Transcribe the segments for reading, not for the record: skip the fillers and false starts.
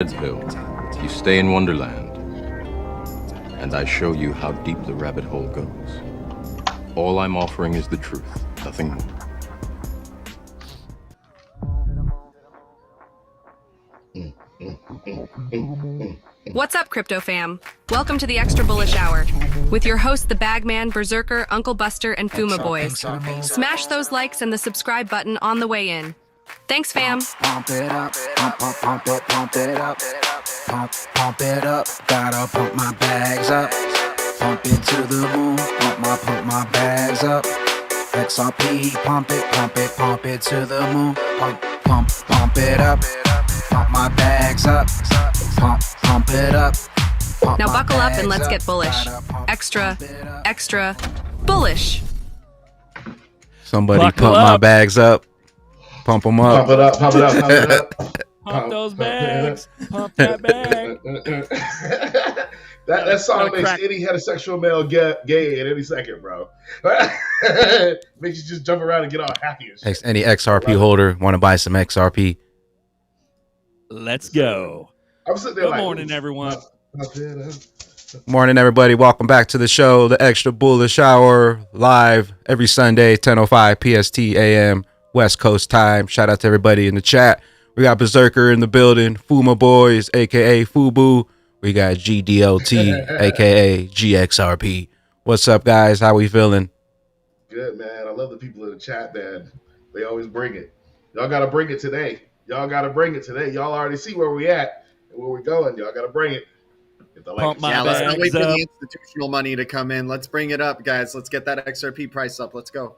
You stay in Wonderland, and I show you how deep the rabbit hole goes. All I'm offering is the truth, nothing more. What's up, crypto fam? Welcome to the Extra Bullish Hour with your hosts, the Bagman, Berserker, Uncle Buster, and Fuma Boys. Smash those likes and the subscribe button on the way in. Thanks, fam. Pump it up, pump it up, pump it up. Gotta pump my bags up, pump it to the moon. Pump my bags up. XRP, pump it to the moon. Pump it up, pump my bags up, pump it up. Now buckle up and let's get bullish. Extra bullish. Somebody Buckle pump up. my bags up. Pump them up. Pump it up, pump it up, pump it up. Pump those bags. Pump that bag. that song makes crack. any heterosexual male gay at any second, bro. Makes you just jump around and get all happy and shit. Any XRP holder want to buy some XRP? Let's go. I'm sitting there Good like, morning, everyone. pump it up. Morning, everybody. Welcome back to the show, the Extra Bullish Hour, live every Sunday, 10:05 PST AM, West Coast time. Shout out to everybody in the chat. We got Berserker in the building, Fuma Boys, aka Fubu. We got GDLT, aka GXRP. What's up, guys? How we feeling? Good, man. I love the people in the chat, man. They always bring it. Y'all got to bring it today. Y'all already see where we at and where we going. Y'all got to bring it. If the Pump my Yeah, let's not wait for bags up. the institutional money to come in. Let's bring it up, guys. Let's get that XRP price up. Let's go.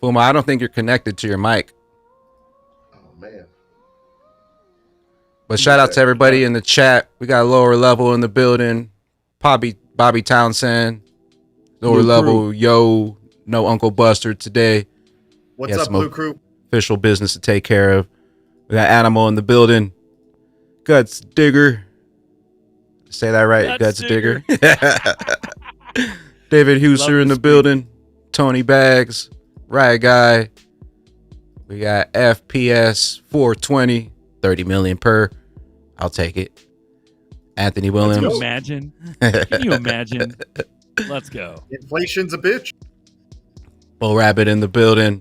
Fuma, I don't think you're connected to your mic. Oh, man. But shout out to everybody in the chat. We got lower level in the building. Bobby Townsend, lower Blue level. Crew. Yo, no Uncle Buster today. What's Yes, up, Blue Crew? Official business to take care of. We got Animal in the building. Guts Digger. Say that right, Guts Guts Digger. Digger. David Huser Love in the the building. Tony Bags. Riot Guy. We got FPS 420. 30 million per. I'll take it. Anthony Can Williams. you imagine? Can you imagine? Let's go. Inflation's a bitch. Bull Rabbit in the building.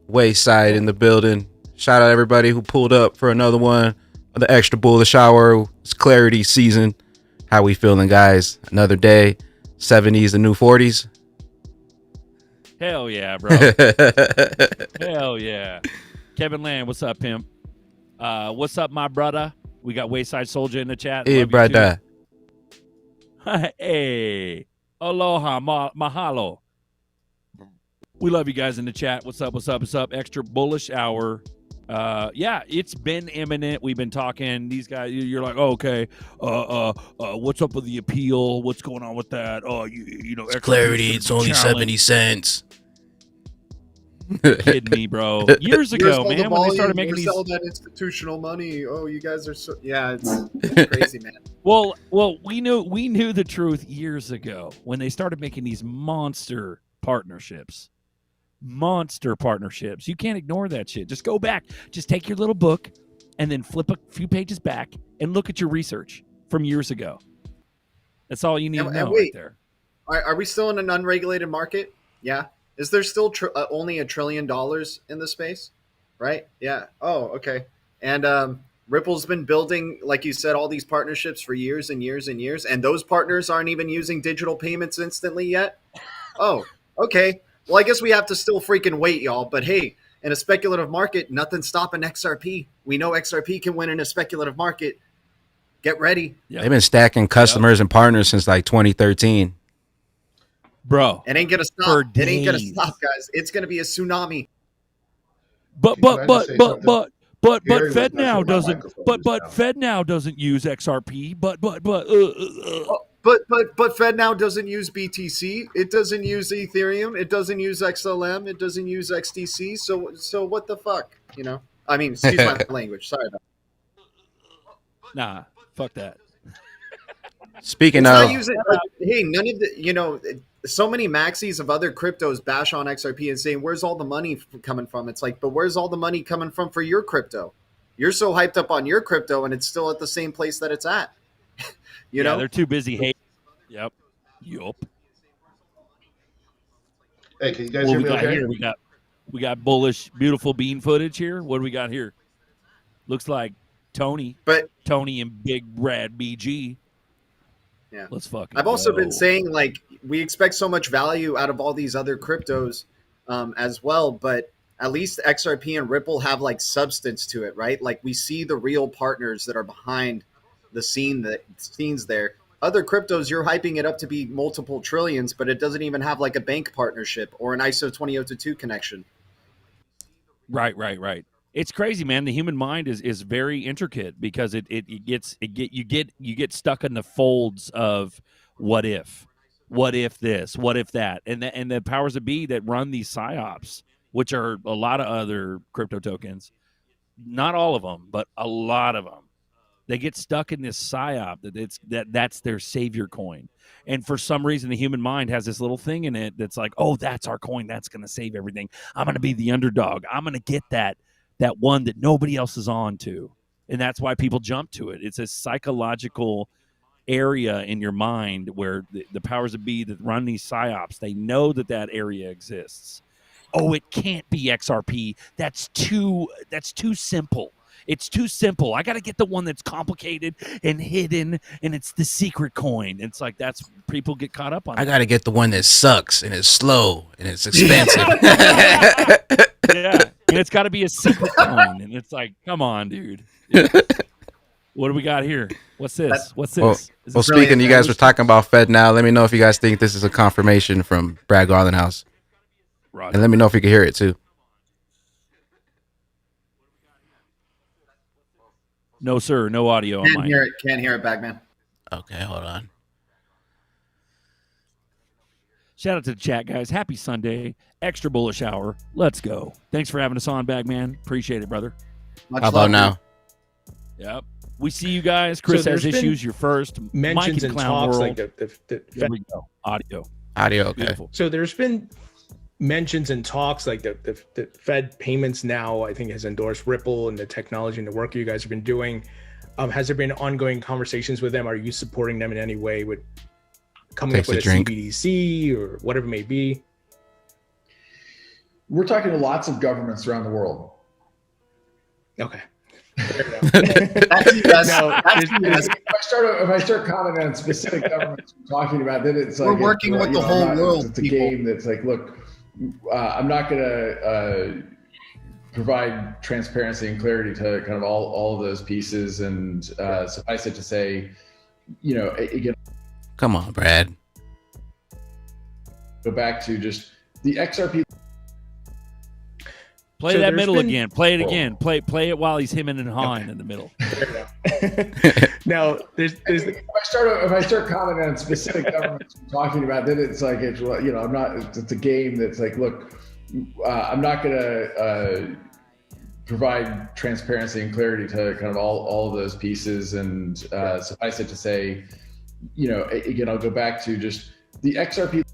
Wayside in the building. Shout out everybody who pulled up for another one of the Extra Bullish Hour. It's clarity season. How we feeling, guys? Another day. 70s and new 40s. Hell yeah, bro. Hell yeah. Kevin Land, what's up, pimp? What's up, my brother? We got Wayside Soldier in the chat. Hey, Love you brother. too. Hey. Aloha, mahalo. We love you guys in the chat. What's up? Extra Bullish Hour. Yeah, it's been imminent. We've been talking. These guys, you're like, oh, okay. What's up with the appeal? What's going on with that? Oh, you know, Clarity, it's only 70 cents. Kidding me, bro. Years ago, man, when they started making these. Sell that institutional money. Oh, you guys are so. Yeah, it's crazy, man. Well, we knew the truth years ago when they started making these monster partnerships. You can't ignore that shit. Just go back. Just take your little book and then flip a few pages back and look at your research from years ago. That's all you need to know right wait. there. Are we still in an unregulated market? Yeah. Is there still only $1 trillion in the space? Right? Yeah. Oh, okay. And Ripple's been building, like you said, all these partnerships for years and years and years, and those partners aren't even using digital payments instantly yet? Oh, okay. Well, I guess we have to still freaking wait, y'all. But hey, in a speculative market, nothing's stopping XRP. We know XRP can win in a speculative market. Get ready. Yep. They've been stacking customers and partners since like 2013. Bro. It ain't gonna stop. For It ain't gonna days. stop, guys. It's gonna be a tsunami. But Can I just say something? Gary Fed was now messing with my doesn't microphone but just now. Fed now doesn't use XRP. But Fed now doesn't use BTC. It doesn't use Ethereum. It doesn't use XLM. It doesn't use XDC. So what the fuck? You know? I mean, excuse my language. Sorry about Nah, fuck that. Speaking that. of, Hey, none of the so many maxis of other cryptos bash on XRP and saying, "Where's all the money coming from?" It's like, but where's all the money coming from for your crypto? You're so hyped up on your crypto, and it's still at the same place that it's at. you know, they're too busy hating. Yep. Hey, can you guys What hear we me got okay? here? We got bullish, beautiful bean footage here. What do we got here? Looks like Tony and Big Brad BG. Yeah. Let's fucking I've also go. been saying, like, we expect so much value out of all these other cryptos as well, but at least XRP and Ripple have like substance to it, right? Like we see the real partners that are behind the scenes there. Other cryptos, you're hyping it up to be multiple trillions, but it doesn't even have like a bank partnership or an ISO 20022 connection. Right. It's crazy, man. The human mind is very intricate because you get stuck in the folds of what if this, what if that, and the powers that be that run these psyops, which are a lot of other crypto tokens, not all of them, but a lot of them. They get stuck in this psyop that's their savior coin. And for some reason, the human mind has this little thing in it that's like, oh, that's our coin. That's going to save everything. I'm going to be the underdog. I'm going to get that one that nobody else is on to. And that's why people jump to it. It's a psychological area in your mind where the powers that be that run these psyops, they know that area exists. Oh, it can't be XRP. That's too simple. It's too simple. I got to get the one that's complicated and hidden, and it's the secret coin. It's like that's people get caught up on. I got to get the one that sucks and it's slow and it's expensive. Yeah, and it's got to be a secret coin, and it's like, come on, dude. What do we got here? What's this? What's this? Well, speaking, you guys were talking about Fed now. Let me know if you guys think this is a confirmation from Brad Garlinghouse. Roger. And let me know if you can hear it too. No, sir. No audio on mine. Can't hear it, Bagman. Okay, hold on. Shout out to the chat, guys. Happy Sunday. Extra bullish hour. Let's go. Thanks for having us on, Bagman. Appreciate it, brother. How about now? Yep. We see you guys. Chris has issues. You're first. Mentions and talks world. like the There we go. Audio. Okay. Beautiful. So there's been mentions and talks like the Fed payments now, I think, has endorsed Ripple and the technology and the work you guys have been doing. Has there been ongoing conversations with them? Are you supporting them in any way with coming up with a CBDC or whatever it may be? We're talking to lots of governments around the world. Okay. If I start commenting on specific governments we're talking about, then it's like we're working with the whole world. It's a game that's like, look, I'm not going to provide transparency and clarity to kind of all of those pieces, and suffice it to say, again, come on, Brad. Go back to just the XRP. Play that middle again. Play it again. Play it while he's hemming and hawing in the middle. Now, if I start commenting on specific governments we're talking about, then it's like it's a game that's like, look, I'm not going to provide transparency and clarity to kind of all of those pieces, and suffice it to say, again, I'll go back to just the XRP.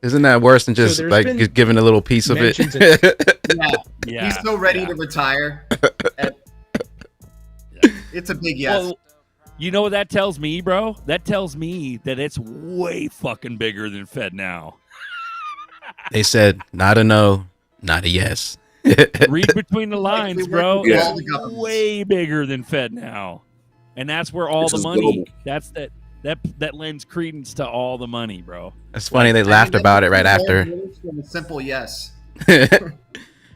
Isn't that worse than just like giving a little piece of it? Yeah. He's so ready to retire. It's a big yes. Well, you know what that tells me, bro? That tells me that it's way fucking bigger than Fed now. They said not a no, not a yes. Read between the lines, bro. Yeah. It's way bigger than Fed now. And that's where all the money, that lends credence to all the money, bro. It's funny they laughed about it right after. A simple yes.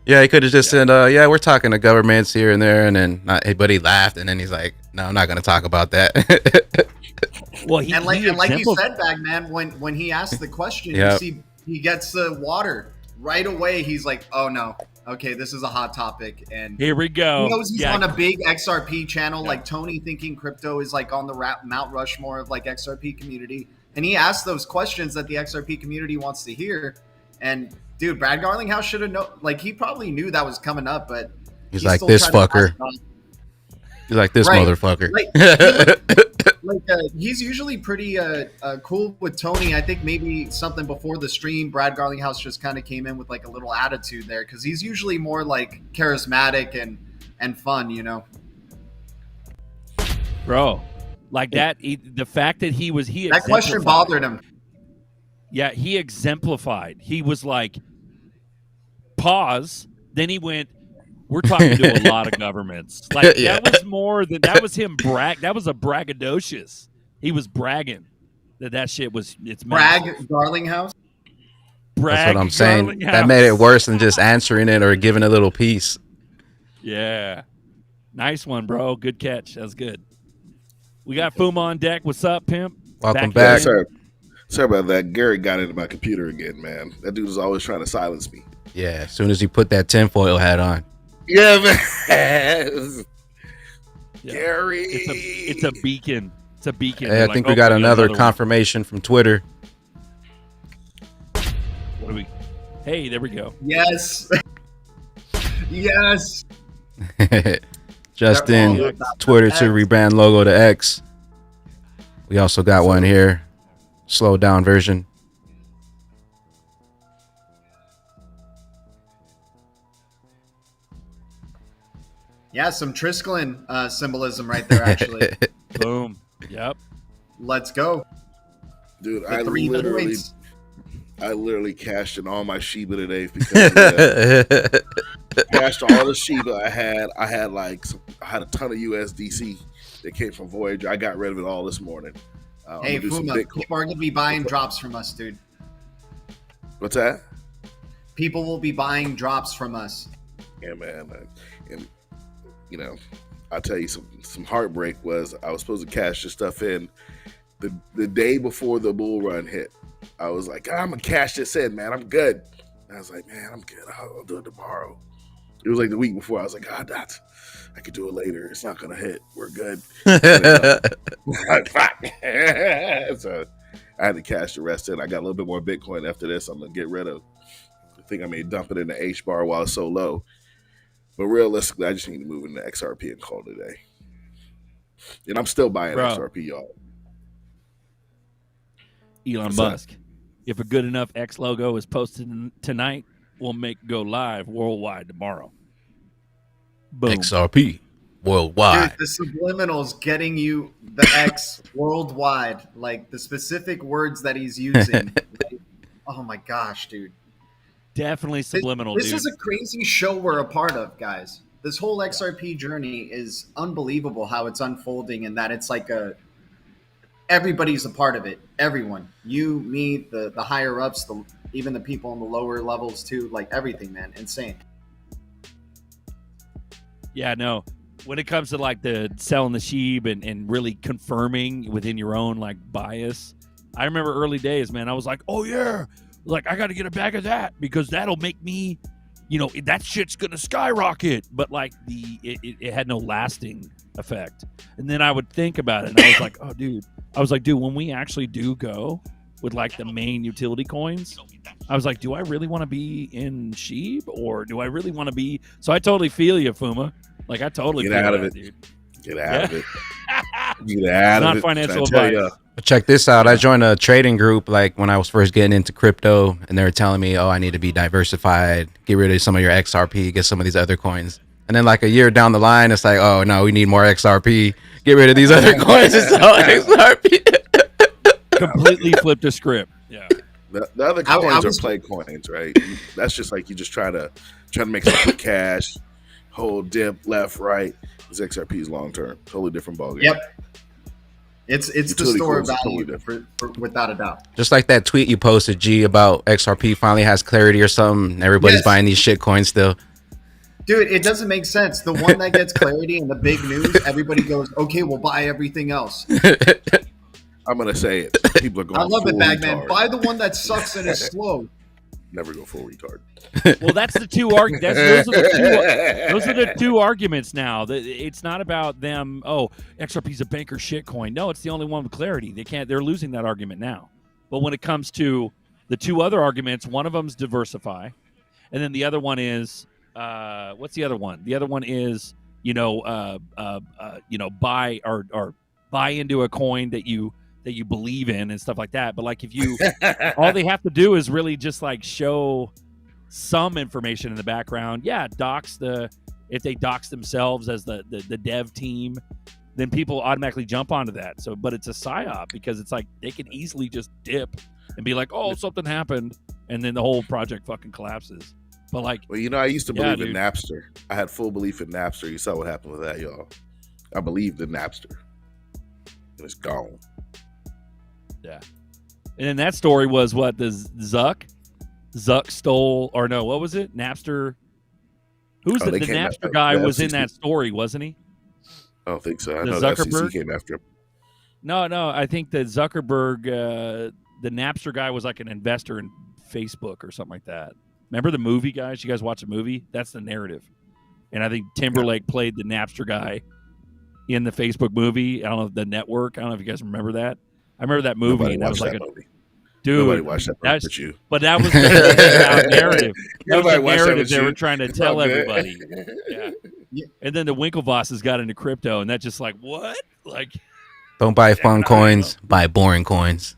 Yeah, he could have just said, "Yeah, we're talking to governments here and there," and then, but he laughed, and then he's like, "No, I'm not going to talk about that." Well, like you said, Bagman, when he asked the question, you see he gets the water right away. He's like, "Oh no, okay, this is a hot topic," and here we go. He knows he's on a big XRP channel, like Tony, thinking crypto is like on the Mount Rushmore of like XRP community, and he asked those questions that the XRP community wants to hear, and. Dude, Brad Garlinghouse should have known. Like, he probably knew that was coming up, but he's like, this fucker. He's like, this motherfucker. He's usually pretty cool with Tony. I think maybe something before the stream, Brad Garlinghouse just kind of came in with like a little attitude there, because he's usually more like charismatic and fun, you know. Bro, like that, the fact that he That question bothered him. Yeah, he exemplified. He was like, pause. Then he went, we're talking to a lot of governments. Like, Yeah. that was more than, that was him that was a braggadocious. He was bragging that shit was, it's Brag, massive. Garlinghouse. Brag, That's what I'm saying. Garlinghouse. That made it worse than just answering it or giving a little piece. Yeah. Nice one, bro. Good catch. That was good. We got Fuma on deck. What's up, pimp? Welcome Back back. in. Sorry about that. Gary got into my computer again, man. That dude is always trying to silence me. Yeah, as soon as you put that tinfoil hat on. Yeah, man. Yeah. Gary. It's a beacon. It's a beacon. Hey, They're I think like, we got "Oh, another one." confirmation from Twitter. What do we? Hey, there we go. Yes. Yes. Justin, They're all about Twitter the to X. rebrand logo to X. We also got one here. Slow down version. Yeah, some Triskelin symbolism right there, actually. Boom. Yep. Let's go. Dude, The 3 points. I literally cashed in all my Shiba today because of that. Cashed all the Shiba I had. I had a ton of USDC that came from Voyager. I got rid of it all this morning. Hey, I'm gonna do some Fuma, Bitcoin. people are going to be buying drops from us, dude. What's that? People will be buying drops from us. Yeah, man. And you know, I'll tell you some heartbreak was I was supposed to cash this stuff in the day before the bull run hit. I was like, I'm gonna cash this in, man. I'm good. And I was like, man, I'm good. I'll do it tomorrow. It was like the week before. I was like, I could do it later. It's not gonna hit. We're good. So I had to cash the rest in. I got a little bit more Bitcoin after this. I'm gonna get rid of. I think I may dump it in the H bar while it's so low. But realistically, I just need to move into XRP and call it a day. And I'm still buying XRP, y'all. Elon What's Musk. If a good enough X logo is posted tonight, we'll go live worldwide tomorrow. Boom. XRP worldwide. Dude, the subliminal's getting you the X worldwide. Like, the specific words that he's using. Like, oh my gosh, dude. Definitely subliminal, This dude. is a crazy show we're a part of, guys. This whole XRP journey is unbelievable how it's unfolding, and that it's like everybody's a part of it. Everyone, you, me, the higher ups, even the people on the lower levels too. Like, everything, man, insane. Yeah, no. When it comes to like the selling the sheep and really confirming within your own like bias, I remember early days, man. I was like, oh yeah, like I got to get a bag of that because that'll make me, that shit's gonna skyrocket. But like it had no lasting effect. And then I would think about it, and I was like, oh dude, when we actually do go with like the main utility coins, I was like, do I really want to be in Sheeb or do I really want to be? So I totally feel you, Fuma. Like I totally Get out of it, dude. Get out of it. Get out of it. Not financial advice. Check this out. I joined a trading group like when I was first getting into crypto, and they were telling me, oh, I need to be diversified, get rid of some of your XRP, get some of these other coins. And then like a year down the line, it's like, oh no, we need more XRP, get rid of these other coins and sell XRP. Completely flipped the script. Yeah. The other coins are play coins, right? That's just like you just try to make some quick cash, hold dip left, right. This XRP is long term, totally different ballgame. Yep. It's the store of value totally for without a doubt. Just like that tweet you posted, G, about XRP finally has clarity or something. Everybody's buying these shit coins still. Dude, it doesn't make sense. The one that gets clarity and the big news, everybody goes, okay, we'll buy everything else. I'm going to say it. People are going I love it, full Bagman. retard. Buy the one that sucks and is slow. Never go full retard. Well, that's the two arguments. Those are the two arguments now. It's not about them. Oh, XRP's a banker shitcoin. No, it's the only one with clarity. They're losing that argument now. But when it comes to the two other arguments, one of them's diversify, and then the other one is what's the other one? The other one is buy or buy into a coin that you believe in and stuff like that. But like if you all they have to do is really just like show some information in the background. Yeah, docs the if they dox themselves as the dev team, then people automatically jump onto that. So, but it's a psyop because it's like they can easily just dip and be like, "Oh, something happened," and then the whole project fucking collapses. But like, well, you know, I used to believe in dude. Napster. I had full belief in Napster. You saw what happened with that, y'all. I believed in Napster. And it's gone. Yeah. And then that story was what the Zuck stole, or no, what was it? Napster. Who's the Napster guy was in that story, wasn't he? I don't think so. I The know the Zuckerberg? FCC came after him. No. I think the Zuckerberg, the Napster guy was like an investor in Facebook or something like that. Remember the movie, guys? You guys watch the movie? That's the narrative. And I think Timberlake played the Napster guy in the Facebook movie. I don't know, the network. I don't know if you guys remember that. I remember that movie. Nobody and that was watched like that movie. dude. Nobody watched that movie but you. But that was the narrative. That was Nobody the watched that narrative but they you. were trying to tell Okay. everybody. Yeah. And then the Winklevosses got into crypto, and that's just like, what? Like, Don't buy fun coins, buy boring coins.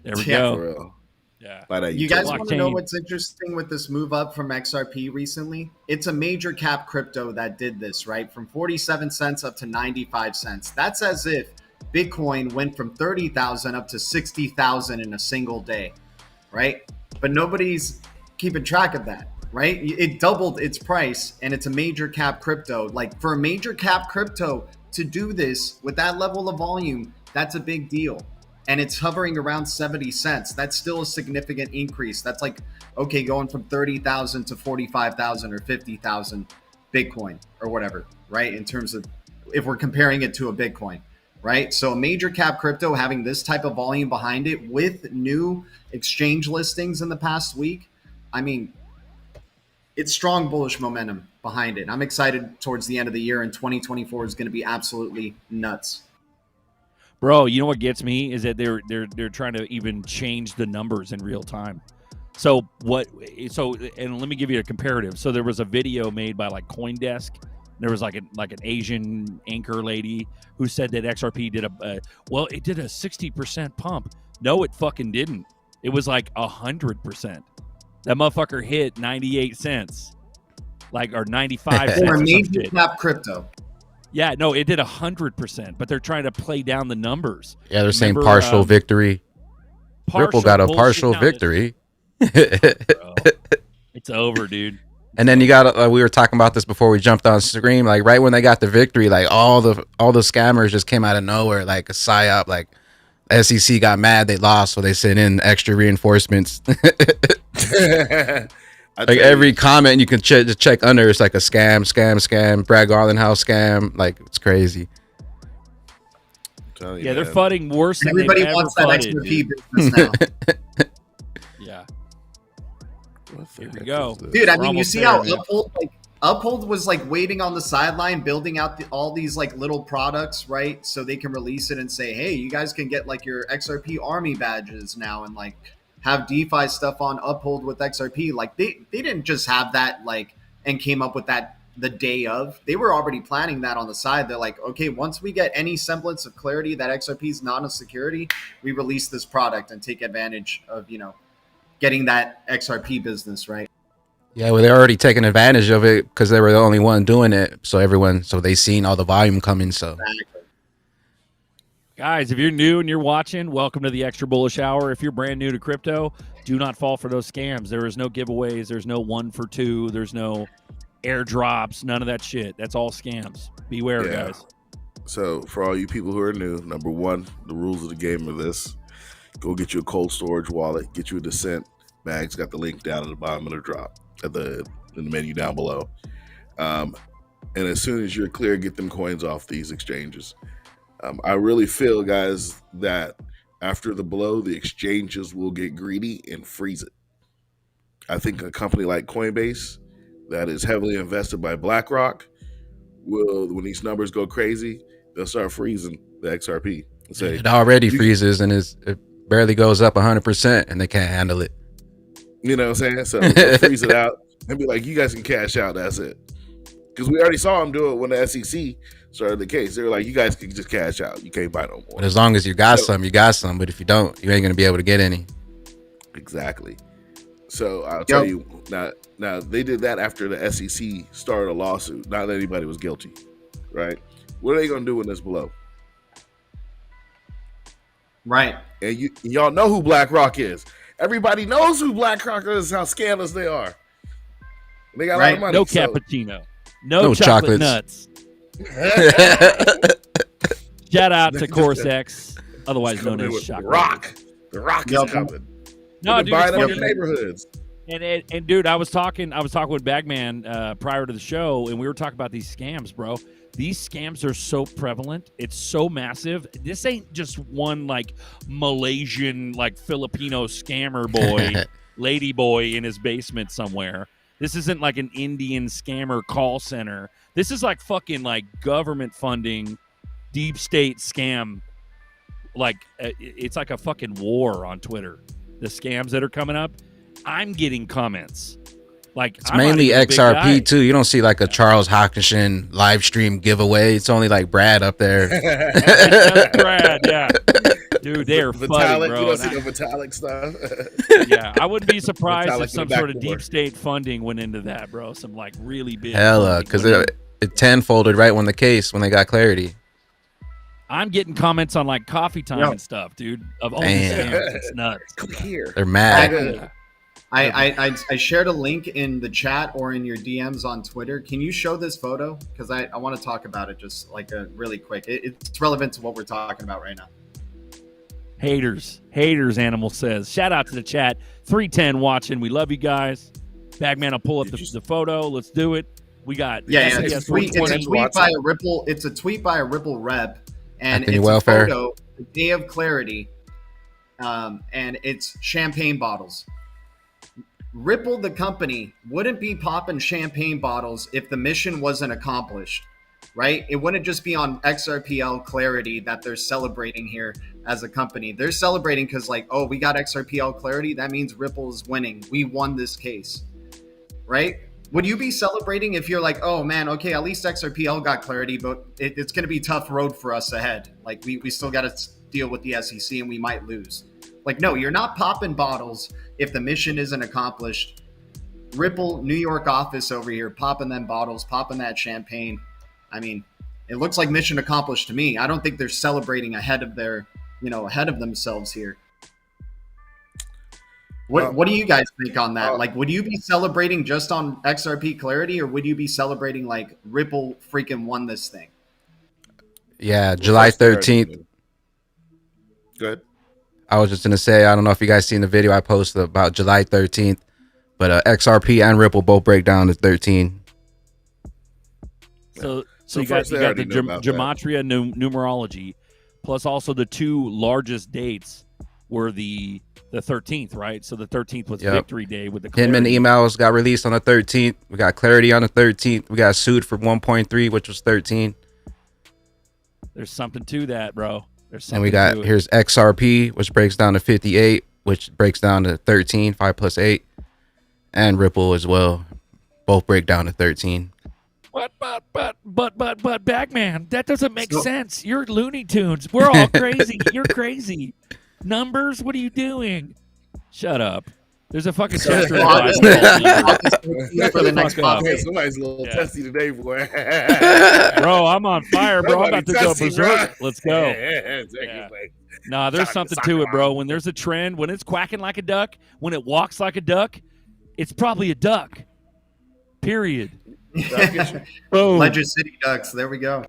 there we Yeah, go. For real. Yeah. By that You guys Blockchain. want to know what's interesting with this move up from XRP recently? It's a major cap crypto that did this, right? From 47 cents up to 95 cents. That's as if Bitcoin went from 30,000 up to 60,000 in a single day, right? But nobody's keeping track of that, right? It doubled its price, and it's a major cap crypto. Like, for a major cap crypto to do this with that level of volume, that's a big deal. And it's hovering around 70 cents. That's still a significant increase. That's like, okay, going from 30,000 to 45,000 or 50,000 Bitcoin or whatever, right? In terms of, if we're comparing it to a Bitcoin, right? So a major cap crypto having this type of volume behind it with new exchange listings in the past week, I mean, it's strong bullish momentum behind it. I'm excited towards the end of the year, and 2024 is going to be absolutely nuts. Bro, you know what gets me is that they're trying to even change the numbers in real time. So and let me give you a comparative. So there was a video made by like CoinDesk. There was like an Asian anchor lady who said that XRP did it did a 60% pump. No, it fucking didn't. It was like 100%. That motherfucker hit 98 cents, like, or 95 cents. For a or some major shit. cap crypto. Yeah, no, it did 100%, but they're trying to play down the numbers. Yeah, they're saying Remember, partial victory. Ripple got a bullshit partial down this- victory. Bro, it's over, dude. And then you got we were talking about this before we jumped on stream. Like right when they got the victory, like all the scammers just came out of nowhere, like a psyop. Like SEC got mad, they lost, so they sent in extra reinforcements. Like every comment you can check under, it's like a scam. Brad Garlinghouse scam. Like it's crazy. Yeah, they're fudding worse than Everybody they've wants ever that fudded, XRP dude. business now. Yeah. Here we go. Dude, I We're mean, you almost see there, how man. Uphold was like waiting on the sideline, building out all these like little products, right? So they can release it and say, hey, you guys can get like your XRP army badges now and like have DeFi stuff on Uphold with XRP. Like they didn't just have that like and came up with that the day of. They were already planning that on the side. They're like, okay, once we get any semblance of clarity that XRP is not a security, we release this product and take advantage of, you know, getting that XRP business, right? Yeah, well, they're already taking advantage of it because they were the only one doing it. So they seen all the volume coming. So, Guys, if you're new and you're watching, welcome to the Extra Bullish Hour. If you're brand new to crypto, do not fall for those scams. There is no giveaways. There's no 1 for 2. There's no airdrops. None of that shit. That's all scams. Beware, guys. So for all you people who are new, number one, the rules of the game are this: go get you a cold storage wallet, get you a Descent. Bags got the link down at the bottom of the drop in the menu down below. And as soon as you're clear, get them coins off these exchanges. I really feel, guys, that after the blow, the exchanges will get greedy and freeze it. I think a company like Coinbase that is heavily invested by BlackRock will, when these numbers go crazy, they'll start freezing the XRP. And say, it already freezes and it barely goes up 100% and they can't handle it. You know what I'm saying? So they'll freeze it out and be like, you guys can cash out. That's it. Because we already saw them do it when the SEC started the case. They were like, you guys can just cash out. You can't buy no more. But as long as you got some, you got some. But if you don't, you ain't going to be able to get any. Exactly. So I'll tell you now. Now they did that after the SEC started a lawsuit. Not that anybody was guilty, right? What are they going to do when this blow? Right. And y'all know who BlackRock is. Everybody knows who BlackRock is. How scandalous they are. They got a lot of money. No cappuccino. No chocolate nuts. Shout out to Course X, otherwise known as The Rock. The Rock is coming. No, dude, buying up your neighborhoods. And dude, I was talking with Bagman prior to the show, and we were talking about these scams, bro. These scams are so prevalent. It's so massive. This ain't just one like Malaysian, like Filipino scammer boy, lady boy in his basement somewhere. This isn't like an Indian scammer call center. This is like fucking like government funding, deep state scam. Like it's like a fucking war on Twitter. The scams that are coming up, I'm getting comments. Like it's mainly XRP too. You don't see like a Charles Hawkinson live stream giveaway. It's only like Brad up there. Brad, yeah. Dude, they are funny, bro. You don't see the Vitalik stuff. Yeah, I wouldn't be surprised if some sort of deep state funding went into that, bro. Some like really big. Hella, because it tenfolded right when they got clarity. I'm getting comments on like coffee time and stuff, dude. Of all these scams, it's nuts. Come here. They're mad. I shared a link in the chat or in your DMs on Twitter. Can you show this photo? Because I want to talk about it just like really quick. It's relevant to what we're talking about right now. Haters, Animal says. Shout out to the chat. 310 watching. We love you guys. Bagman will pull up the photo. Let's do it. We got it's a tweet by a Ripple. It's a tweet by a Ripple rep, and Anthony it's Welfare. a photo, the day of clarity, and it's champagne bottles. Ripple, the company, wouldn't be popping champagne bottles if the mission wasn't accomplished, right? It wouldn't just be on XRPL clarity that they're celebrating here as a company. They're celebrating because like, oh, we got XRPL clarity. That means Ripple is winning. We won this case, right? Would you be celebrating if you're like, oh man, okay, at least XRPL got clarity, but it's going to be a tough road for us ahead. Like we still got to deal with the SEC and we might lose. Like, no, you're not popping bottles if the mission isn't accomplished. Ripple, New York office over here, popping them bottles, popping that champagne. I mean, it looks like mission accomplished to me. I don't think they're celebrating ahead of themselves here. What do you guys think on that? Like, would you be celebrating just on XRP clarity, or would you be celebrating like Ripple freaking won this thing? Yeah, July 13th. Good. I was just going to say, I don't know if you guys seen the video I posted about July 13th, but XRP and Ripple both break down to 13. So you got the Gematria numerology, plus also the two largest dates were the 13th, right? So the 13th was Victory Day with the clarity. Hinman emails got released on the 13th. We got clarity on the 13th. We got sued for 1.3, which was 13. There's something to that, bro. And we got, here's XRP, which breaks down to 58, which breaks down to 13, 5 plus 8. And Ripple as well. Both break down to 13. But, Bagman, that doesn't make sense. You're Looney Tunes. We're all crazy. You're crazy. Numbers? What are you doing? Shut up. There's a fucking tester. For the next somebody's a little testy today, boy. Bro, I'm on fire, bro. I'm about to go berserk. Let's go. Nah, there's something to it, bro. When there's a trend, when it's quacking like a duck, when it walks like a duck, it's probably a duck. Period. Boom. Ledger City Ducks. There we go.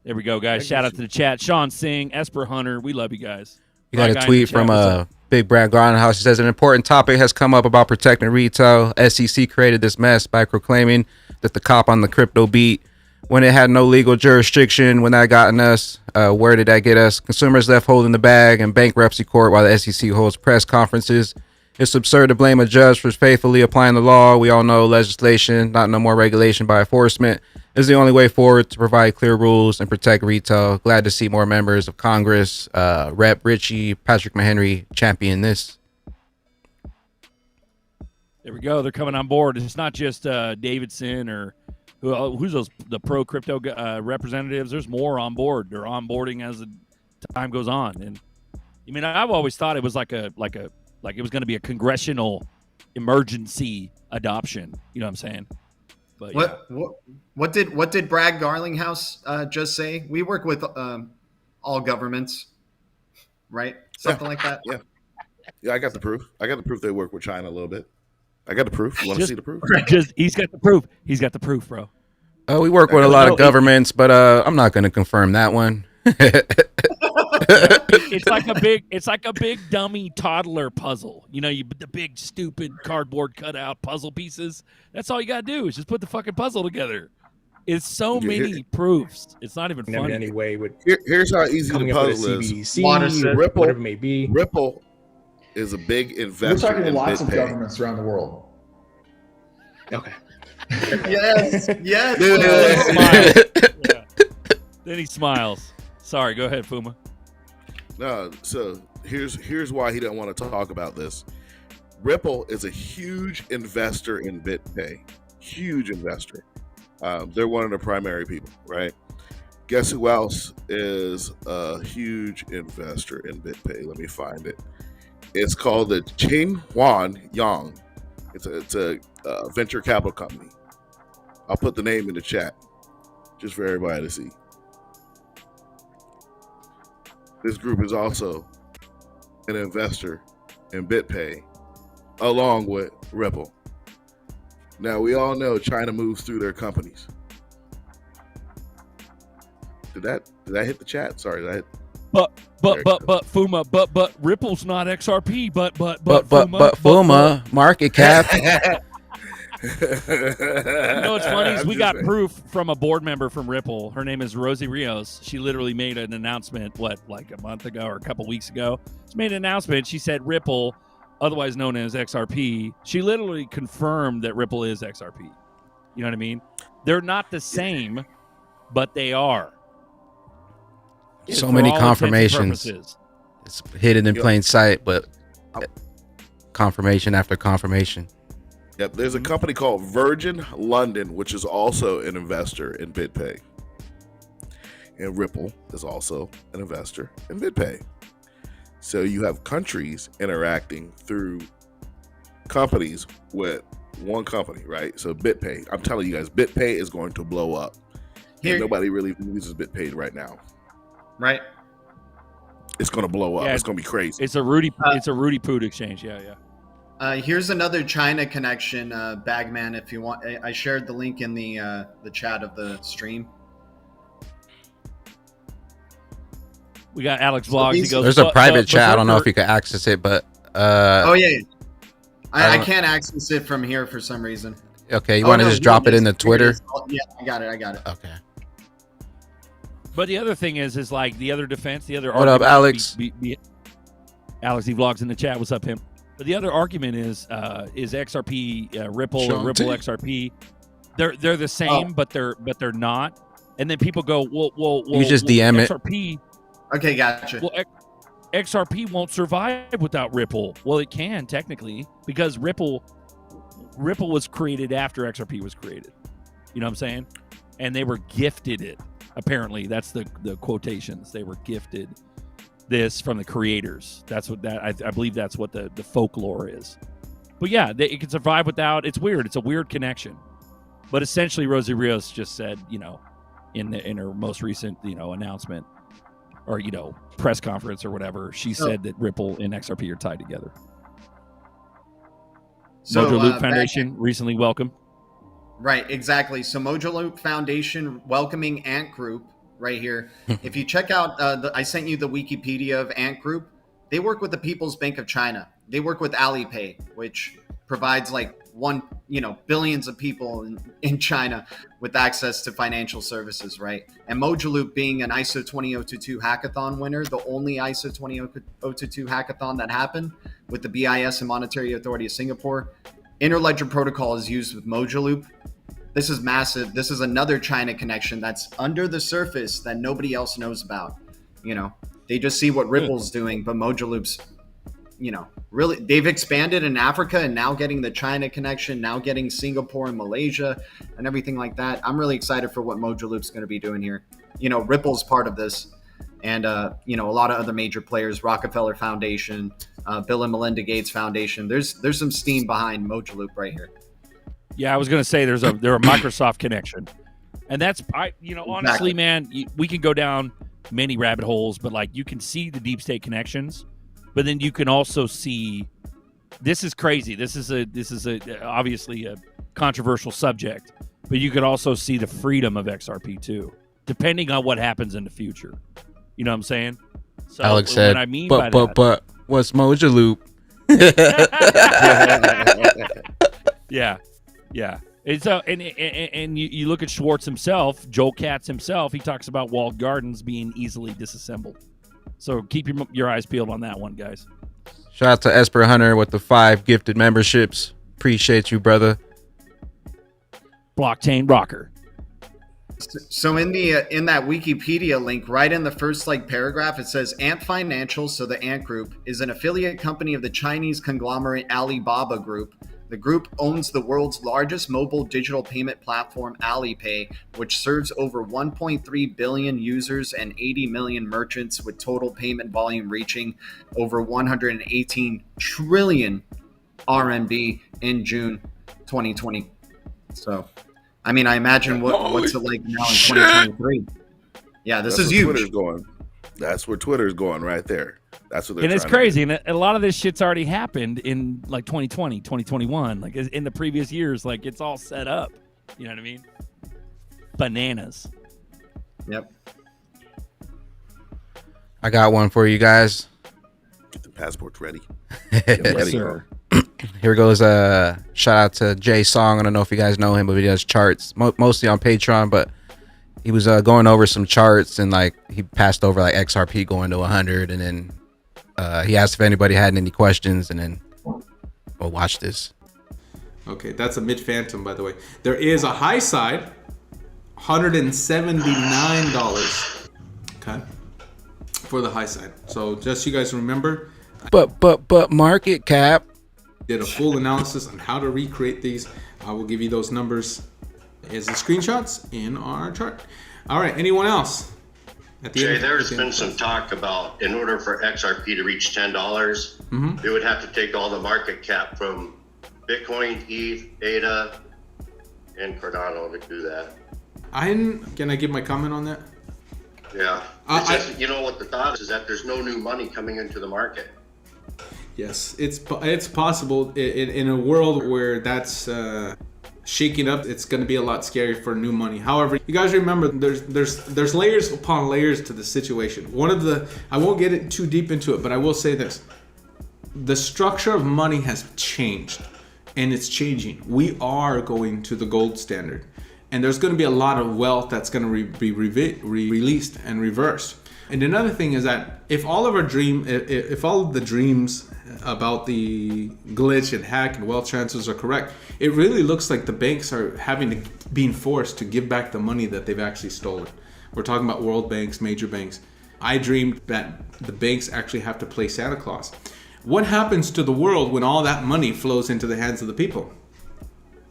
There we go, guys. Shout out to the chat. Sean Singh, Esper Hunter. We love you guys. We got a tweet from Big Brand Garlinghouse. He says an important topic has come up about protecting retail. SEC created this mess by proclaiming that the cop on the crypto beat when it had no legal jurisdiction. When that gotten us, where did that get us? Consumers left holding the bag in bankruptcy court while the SEC holds press conferences. It's absurd to blame a judge for faithfully applying the law. We all know legislation, not no more regulation by enforcement, is the only way forward to provide clear rules and protect retail. Glad to see more members of Congress, Rep. Richie, Patrick Mahenry champion this. There we go. They're coming on board. It's not just Davidson or who's the pro crypto representatives. There's more on board. They're onboarding as the time goes on. And I mean, I've always thought it was like a Like it was going to be a congressional emergency adoption. You know what I'm saying? But what did Brad Garlinghouse just say? We work with all governments, right? Something like that. Yeah, I got the proof. I got the proof they work with China a little bit. I got the proof. You want to see the proof? He's got the proof. He's got the proof, bro. We work with a lot of governments, but I'm not going to confirm that one. It's like a big dummy toddler puzzle. You know, the big stupid cardboard cutout puzzle pieces. That's all you gotta do is just put the fucking puzzle together. It's so many proofs. It's not even funny. In any way, here's how easy the puzzle is. Ripple, whatever it may be. Ripple is a big investor. We're talking in lots of BitPay. governments around the world. Okay. Yes. Then he smiles. Sorry, go ahead, Fuma. No, so here's why he didn't want to talk about this. Ripple is a huge investor in BitPay. Huge investor. They're one of the primary people, right? Guess who else is a huge investor in BitPay? Let me find it. It's called the Qinhuan Yang. It's a venture capital company. I'll put the name in the chat just for everybody to see. This group is also an investor in BitPay along with Ripple. Now, we all know China moves through their companies. Did that hit the chat? Sorry, did I hit? But Fuma, but Ripple's not XRP, but Fuma market cap. You know what's funny is we got proof from a board member from Ripple. Her name is Rosie Rios. She literally made an announcement, like a month ago or a couple weeks ago. She made an announcement. She said Ripple, otherwise known as XRP. She literally confirmed that Ripple is XRP. You know what I mean? They're not the same, but they are. So many confirmations. It's hidden in plain sight, but confirmation after confirmation. Yep, there's a company called Virgin London, which is also an investor in BitPay. And Ripple is also an investor in BitPay. So you have countries interacting through companies with one company, right? So BitPay, I'm telling you guys, BitPay is going to blow up. And nobody really uses BitPay right now. Right. It's going to blow up. Yeah, it's going to be crazy. It's a Rudy Poot exchange. Yeah. Here's another China connection, Bagman. If you want, I shared the link in the chat of the stream. We got Alex Vlogs. He goes, there's a private chat. I don't know if you can access it, but oh yeah, I can't access it from here for some reason. Okay, you want to just drop it in the Twitter? Yeah, I got it. Okay. But the other thing is like the other defense, the other. What up, Alex? Alex, he vlogs in the chat. What's up, him? But the other argument is XRP Ripple or Ripple XRP. They're the same, but they're not. And then people go, well, you just DM XRP, it. Okay, gotcha. Well, XRP won't survive without Ripple. Well, it can technically because Ripple was created after XRP was created. You know what I'm saying? And they were gifted it. Apparently, that's the quotations. They were gifted this from the creators. That's what I believe that's what the folklore is. But yeah, it can survive without. It's weird. It's a weird connection. But essentially, Rosie Rios just said, in her most recent, announcement or, press conference or whatever, she said that Ripple and XRP are tied together. So, Mojo Loop Foundation recently welcomed. Right, exactly. So Mojo Loop Foundation welcoming Ant Group right here. If you check out, I sent you the Wikipedia of Ant Group. They work with the People's Bank of China. They work with Alipay, which provides billions of people in China with access to financial services, right? And Mojo Loop being an ISO 20022 hackathon winner, the only ISO 20022 hackathon that happened with the BIS and Monetary Authority of Singapore. Interledger protocol is used with Mojo Loop. This is massive. This is another China connection that's under the surface that nobody else knows about. They just see what Ripple's doing, but Mojo Loop's, really, they've expanded in Africa and now getting the China connection, now getting Singapore and Malaysia and everything like that. I'm really excited for what Mojo Loop's going to be doing here. Ripple's part of this. and a lot of other major players, Rockefeller Foundation, Bill and Melinda Gates Foundation. There's some steam behind Mojo Loop right here. Yeah, I was going to say there's a Microsoft connection, and that's honestly, man, we can go down many rabbit holes, but like you can see the deep state connections, but then you can also see this is crazy. This is obviously a controversial subject, but you could also see the freedom of XRP too, depending on what happens in the future. You know what I'm saying? So Alex said, what I mean but what's Mojo Loop? Yeah. And so, and you look at Schwartz himself, Joel Katz himself. He talks about walled gardens being easily disassembled. So keep your eyes peeled on that one, guys. Shout out to Esper Hunter with the 5 gifted memberships. Appreciate you, brother. Blockchain rocker. So in that Wikipedia link, right in the first paragraph, it says Ant Financial, so the Ant Group, is an affiliate company of the Chinese conglomerate Alibaba Group. The group owns the world's largest mobile digital payment platform, Alipay, which serves over 1.3 billion users and 80 million merchants, with total payment volume reaching over 118 trillion RMB in June 2020. So, I mean, I imagine what's it like now in 2023. Yeah, this is huge. Twitter's going. That's where Twitter's going right there. That's what they're and it's crazy. And a lot of this shit's already happened in 2020, 2021, like in the previous years. Like it's all set up. You know what I mean? Bananas. Yep. I got one for you guys. Get the passports ready. Yes, sir. Here goes a shout out to Jay Song. I don't know if you guys know him, but he does charts mostly on Patreon. But he was going over some charts and he passed over XRP going to 100, and then he asked if anybody had any questions, and then we'll watch this. Okay, that's a mid phantom, by the way. There is a high side, $179. Okay, for the high side. So just you guys remember. But market cap. Did a full analysis on how to recreate these. I will give you those numbers as the screenshots in our chart. All right, anyone else? Jay, there's been some talk about in order for XRP to reach $10, they would have to take all the market cap from Bitcoin, ETH, ADA, and Cardano to do that. Can I give my comment on that? Yeah. You know what the thought is that there's no new money coming into the market. Yes, it's possible in a world where that's shaking up. It's going to be a lot scary for new money. However, you guys remember there's layers upon layers to the situation. I won't get it too deep into it, but I will say this: the structure of money has changed, and it's changing. We are going to the gold standard, and there's going to be a lot of wealth that's going to be released and reversed. And another thing is that if all of the dreams about the glitch and hack and wealth transfers are correct, it really looks like the banks are being forced to give back the money that they've actually stolen. We're talking about world banks, major banks. I dreamed that the banks actually have to play Santa Claus. What happens to the world when all that money flows into the hands of the people?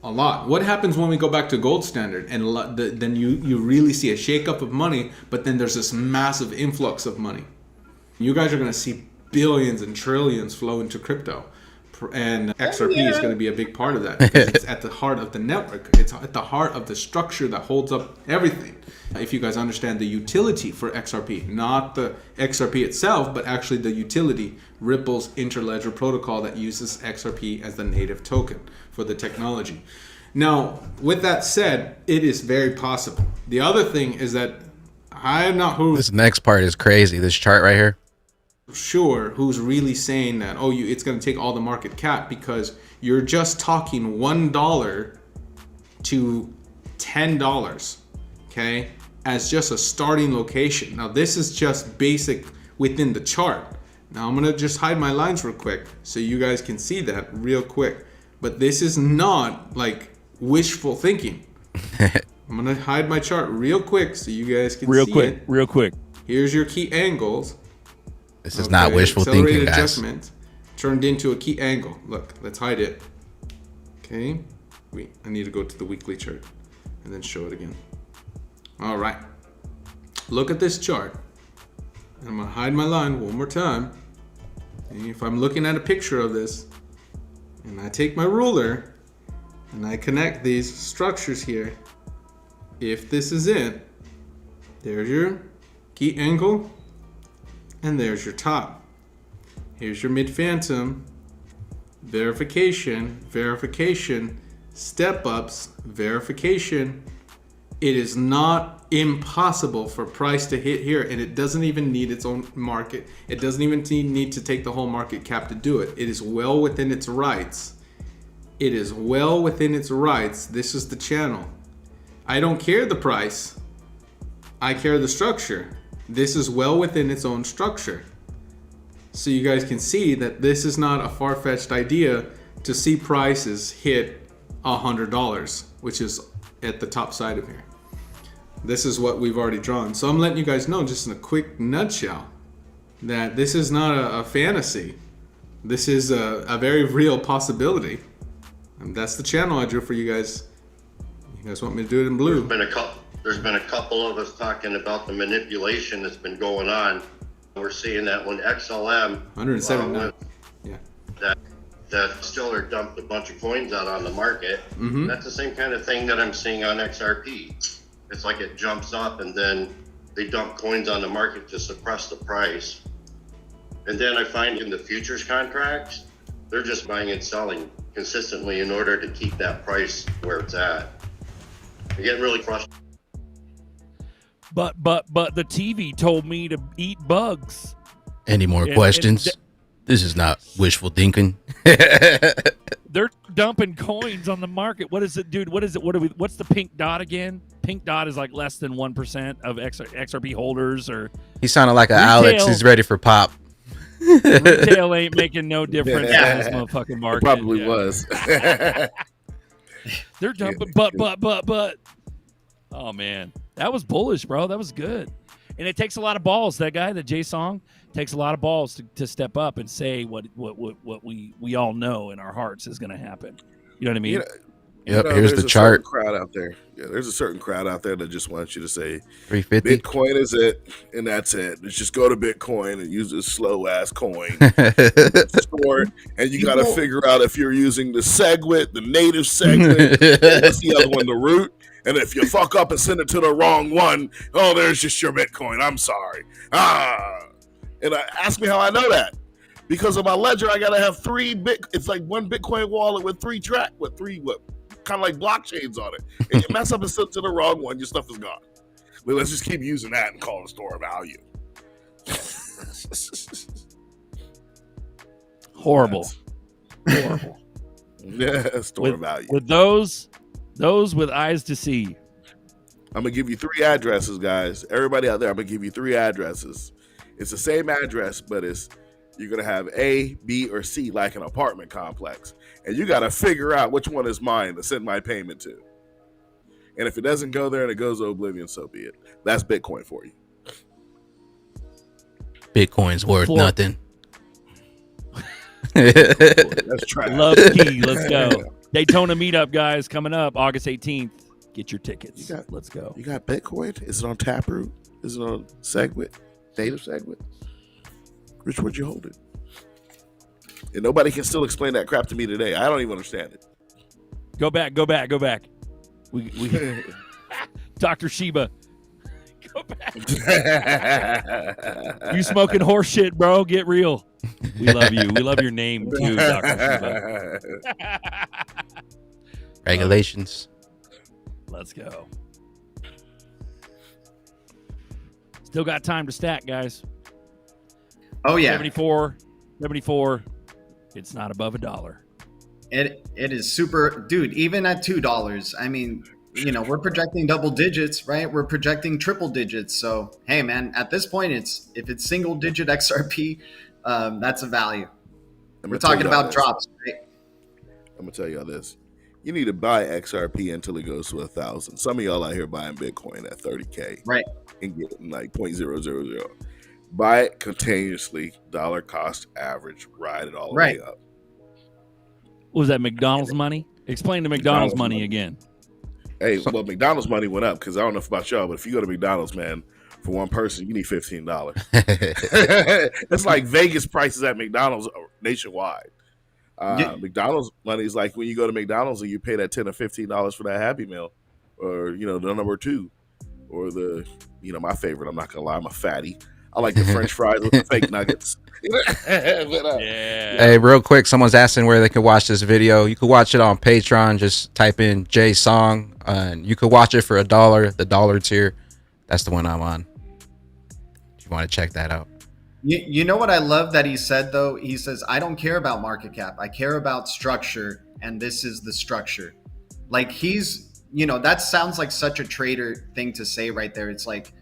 A lot. What happens when we go back to gold standard and then you really see a shakeup of money, but then there's this massive influx of money? You guys are going to see billions and trillions flow into crypto, and XRP is going to be a big part of that because it's at the heart of the network. It's at the heart of the structure that holds up everything. If you guys understand the utility for XRP, not the XRP itself, but actually the utility, Ripple's interledger protocol that uses XRP as the native token for the technology. Now, with that said, it is very possible. The other thing is that I'm not who. This next part is crazy. This chart right here. Sure, who's really saying that? Oh, it's going to take all the market cap, because you're just talking $1 to $10. Okay, as just a starting location. Now, this is just basic within the chart. Now, I'm going to just hide my lines real quick so you guys can see that real quick. But this is not like wishful thinking. I'm going to hide my chart real quick so you guys can see it. Real quick. Here's your key angles. This is not wishful thinking, guys. Adjustment turned into a key angle. Look, let's hide it. Okay. Wait, I need to go to the weekly chart and then show it again. All right. Look at this chart. I'm gonna hide my line one more time. And if I'm looking at a picture of this, and I take my ruler, and I connect these structures here, if this is it, there's your key angle, and there's your top. Here's your mid-phantom, verification, verification, step-ups, verification. It is not impossible for price to hit here, and it doesn't even need its own market. It doesn't even need to take the whole market cap to do it. It is well within its rights. It is well within its rights. This is the channel. I don't care the price. I care the structure. This is well within its own structure. So you guys can see that this is not a far-fetched idea to see prices hit $100, which is at the top side of here. This is what we've already drawn. So I'm letting you guys know, just in a quick nutshell, that this is not a fantasy. This is a very real possibility. And that's the channel I drew for you guys. You guys want me to do it in blue? There's been a couple of us talking about the manipulation that's been going on. We're seeing that when XLM 179. that Stiller dumped a bunch of coins out on the market. That's the same kind of thing that I'm seeing on XRP. It's like it jumps up and then they dump coins on the market to suppress the price. And then I find in the futures contracts, they're just buying and selling consistently in order to keep that price where it's at. I get really frustrated. But the TV told me to eat bugs. Any more questions? This is not wishful thinking. They're dumping coins on the market. What is it, dude? What is it? What's the pink dot again? Pink dot is like less than 1% of XRP holders. Or he sounded like an Alex. He's ready for pop. Retail ain't making no difference in this motherfucking market. It probably was. They're dumping, but. Oh man, that was bullish, bro. That was good. And it takes a lot of balls. That guy, the Jay Song, takes a lot of balls to step up and say what we all know in our hearts is going to happen. You know what I mean? Yep. Here's the chart. Crowd out there. Yeah, there's a certain crowd out there that just wants you to say 350. Bitcoin is it, and that's it. Let's just go to Bitcoin and use this slow ass coin. Store it, and you got to figure out if you're using the SegWit, the native SegWit, what's the other one, the root. And if you fuck up and send it to the wrong one, oh, there's just your Bitcoin. I'm sorry. And ask me how I know that. Because of my ledger, I gotta have it's like one Bitcoin wallet with three kind of like blockchains on it. And you mess up and send it to the wrong one, your stuff is gone. But let's just keep using that and call it store of value. Horrible. Yeah, store of value. With those with eyes to see. I'm gonna give you 3 addresses, guys. Everybody out there, I'm gonna give you 3 addresses. It's the same address, but you're gonna have A, B, or C, like an apartment complex, and you gotta figure out which one is mine to send my payment to. And if it doesn't go there and it goes to oblivion, so be it. That's Bitcoin for you. Bitcoin's worth nothing. Let's try. Love key. Let's go. Daytona meetup, guys, coming up August 18th. Get your tickets. Let's go. You got Bitcoin? Is it on Taproot? Is it on SegWit? Native SegWit? Which would you hold it? And nobody can still explain that crap to me today. I don't even understand it. Go back. We Dr. Sheba. Go back. You smoking horse shit, bro. Get real. We love you. We love your name too, Dr. Sheba. Regulations. Let's go. Still got time to stack, guys. Oh yeah. 74. It's not above $1. It is super, dude. Even at $2, I mean, we're projecting double digits, right? We're projecting triple digits. So hey, man, at this point, if it's single digit XRP, that's a value. We're talking about drops, right? I'm gonna tell y'all this. You need to buy XRP until it goes to 1,000. Some of y'all out here buying Bitcoin at 30K, right? And getting like 0.000. Buy it continuously, dollar cost average, ride it all the way up. What was that, McDonald's money? Explain the McDonald's money again. Hey, well, McDonald's money went up because I don't know about y'all, but if you go to McDonald's, man, For one person, you need $15. It's like Vegas prices at McDonald's nationwide. McDonald's money is like when you go to McDonald's and you pay that $10 or $15 for that Happy Meal, or the number 2, or the my favorite. I'm not gonna lie, I'm a fatty. I like the French fries with the fake nuggets. Hey, real quick, someone's asking where they can watch this video. You can watch it on Patreon. Just type in J Song, and you can watch it for $1. The dollar tier, that's the one I'm on. If you want to check that out. You know what I love that he said though? He says, "I don't care about market cap. I care about structure, and this is the structure." Like he's, that sounds like such a trader thing to say right there. It's like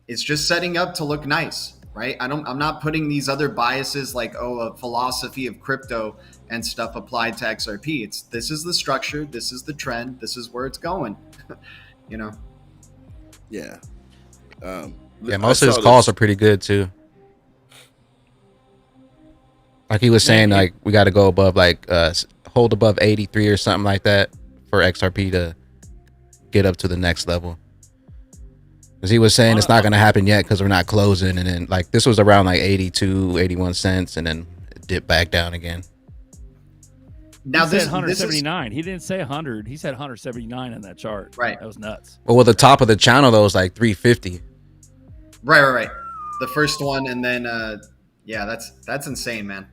it's just setting up to look nice. Right? I'm not putting these other biases like, a philosophy of crypto and stuff applied to XRP. This is the structure, this is the trend, this is where it's going. Yeah. Yeah, most of his calls are pretty good too. Like he was saying, like we got to go above, like hold above 83 or something like that for XRP to get up to the next level. Because he was saying it's not going to happen yet because we're not closing. And then like this was around like 82, 81 cents and then it dipped back down again. Now he said 179. He didn't say 100. He said 179 in that chart. Right. That was nuts. Well, the top of the channel though was like 350. Right. The first one, and then that's insane, man.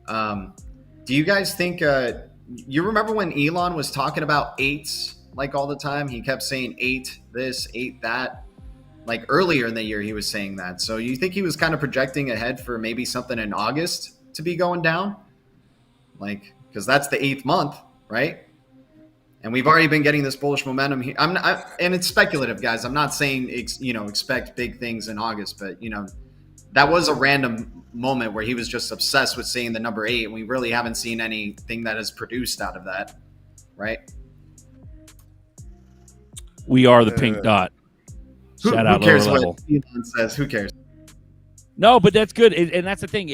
Do you guys think you remember when Elon was talking about eights like all the time? He kept saying 8 this, 8 that. Like earlier in the year, he was saying that. So you think he was kind of projecting ahead for maybe something in August to be going down? Like, because that's the 8th month, right? And we've already been getting this bullish momentum here. And it's speculative, guys. I'm not saying, expect big things in August, but, that was a random moment where he was just obsessed with saying the number 8. And we really haven't seen anything that is produced out of that, right? We are the pink dot. Shout out, who cares lower what level. Elon says? Who cares? No, but that's good, and that's the thing.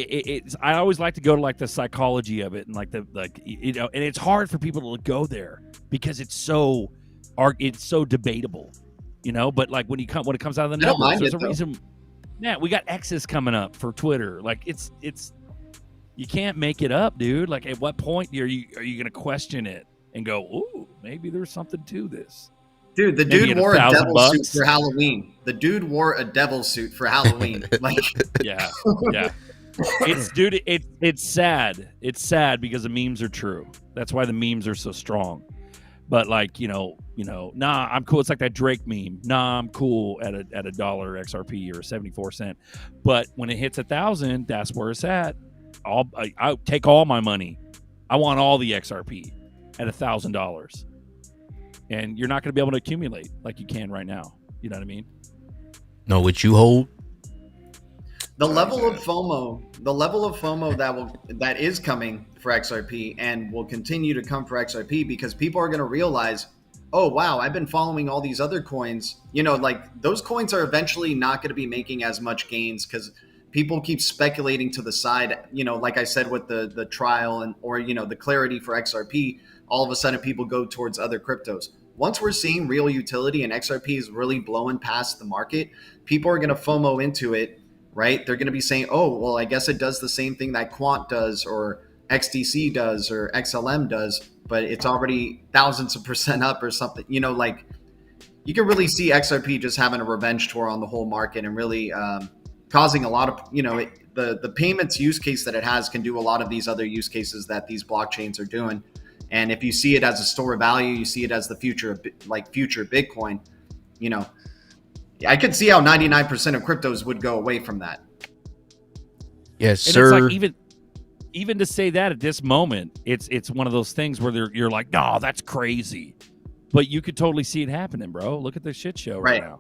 I always like to go to like the psychology of it, and and it's hard for people to go there because it's so debatable, But like when it comes out of the numbers, there's a reason. Man, we got X's coming up for Twitter. Like it's you can't make it up, dude. Like at what point are you going to question it and go, ooh, maybe there's something to this? Dude, the dude wore a devil suit for Halloween. Like, yeah. It's sad. It's sad because the memes are true. That's why the memes are so strong. But like, nah, I'm cool. It's like that Drake meme. Nah, I'm cool at $1 XRP or 74 cent. But when it hits 1,000, that's where it's at. I'll take all my money. I want all the XRP at $1,000. And you're not going to be able to accumulate like you can right now. You know what I mean? Know what you hold? The level of FOMO that is coming for XRP and will continue to come for XRP because people are going to realize, oh, wow, I've been following all these other coins. Like those coins are eventually not going to be making as much gains because people keep speculating to the side, like I said, with the trial or the clarity for XRP. All of a sudden people go towards other cryptos. Once we're seeing real utility and XRP is really blowing past the market, people are going to FOMO into it, right? They're going to be saying, oh, well, I guess it does the same thing that Quant does or XDC does or XLM does, but it's already thousands of % up or something. Like you can really see XRP just having a revenge tour on the whole market and really causing a lot of, the payments use case that it has can do a lot of these other use cases that these blockchains are doing. And if you see it as a store of value, you see it as the future of future Bitcoin, I could see how 99% of cryptos would go away from that. Yes, and sir. It's like even to say that at this moment, it's one of those things where you're like, no, that's crazy. But you could totally see it happening, bro. Look at the shit show right now.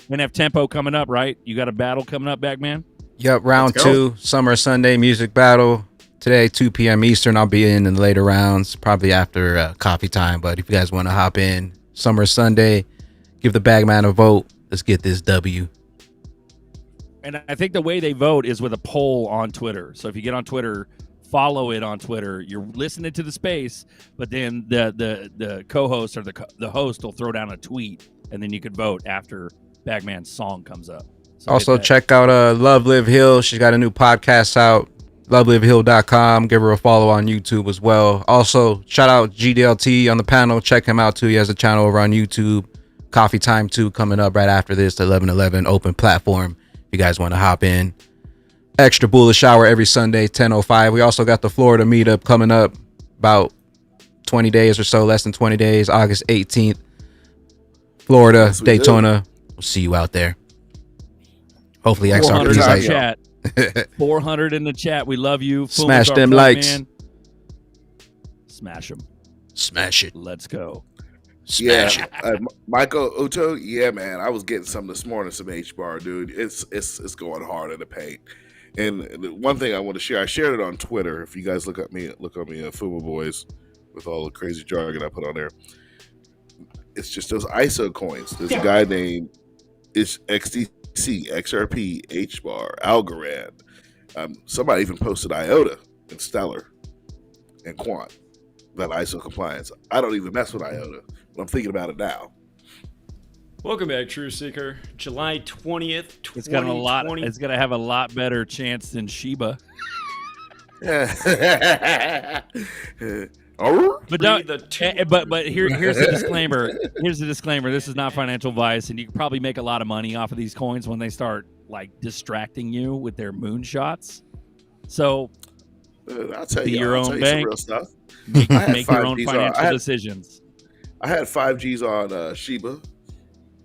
We're going to have tempo coming up, right? You got a battle coming up, Bagman? Yep, round 2, Summer Sunday music battle. Today, 2 p.m. Eastern. I'll be in the later rounds, probably after coffee time. But if you guys want to hop in, Summer Sunday, give the Bagman a vote. Let's get this W. And I think the way they vote is with a poll on Twitter. So if you get on Twitter, follow it on Twitter. You're listening to the space, but then the co-host or the host will throw down a tweet, and then you could vote after Bagman's song comes up. So Also, hit that. check out Love Live Hill. She's got a new podcast out. LoveLiveHill.com. Give her a follow on YouTube as well. Also, shout out GDLT on the panel. Check him out too. He has a channel over on YouTube. Coffee Time 2 coming up right after this. The 1111 open platform. If you guys want to hop in. Extra Bullish Hour every Sunday, 10:05. We also got the Florida meetup coming up about 20 days or so, less than 20 days, August 18th. Florida, Yes, we Daytona. We'll see you out there. Hopefully 400 XRP's in like, the chat. 400 in the chat. We love you. Smash Fuller's our them point likes. man. Smash them. Smash it. Let's go. Smash Yeah, it. Michael Uto. Yeah, man, I was getting some this morning, some H bar, dude. It's going hard in the paint. And the one thing I want to share, I shared it on Twitter. If you guys look on me, Fuma Boys, with all the crazy jargon I put on there. It's just those ISO coins. There's a guy named XTC, XRP, H bar, Algorand. Somebody even posted IOTA and Stellar and Quant. That ISO compliance. I don't even mess with IOTA, but I'm thinking about it now. Welcome back, True Seeker. July 20th, 2020. It's got a lot. It's gonna have a lot better chance than Shiba. But don't. But here's the disclaimer. Here's the disclaimer. This is not financial advice, and you can probably make a lot of money off of these coins when they start like distracting you with their moonshots. So, I'll tell be you, your I'll own tell you some bank. real stuff. Make your own financial decisions. I had 5Gs on Shiba.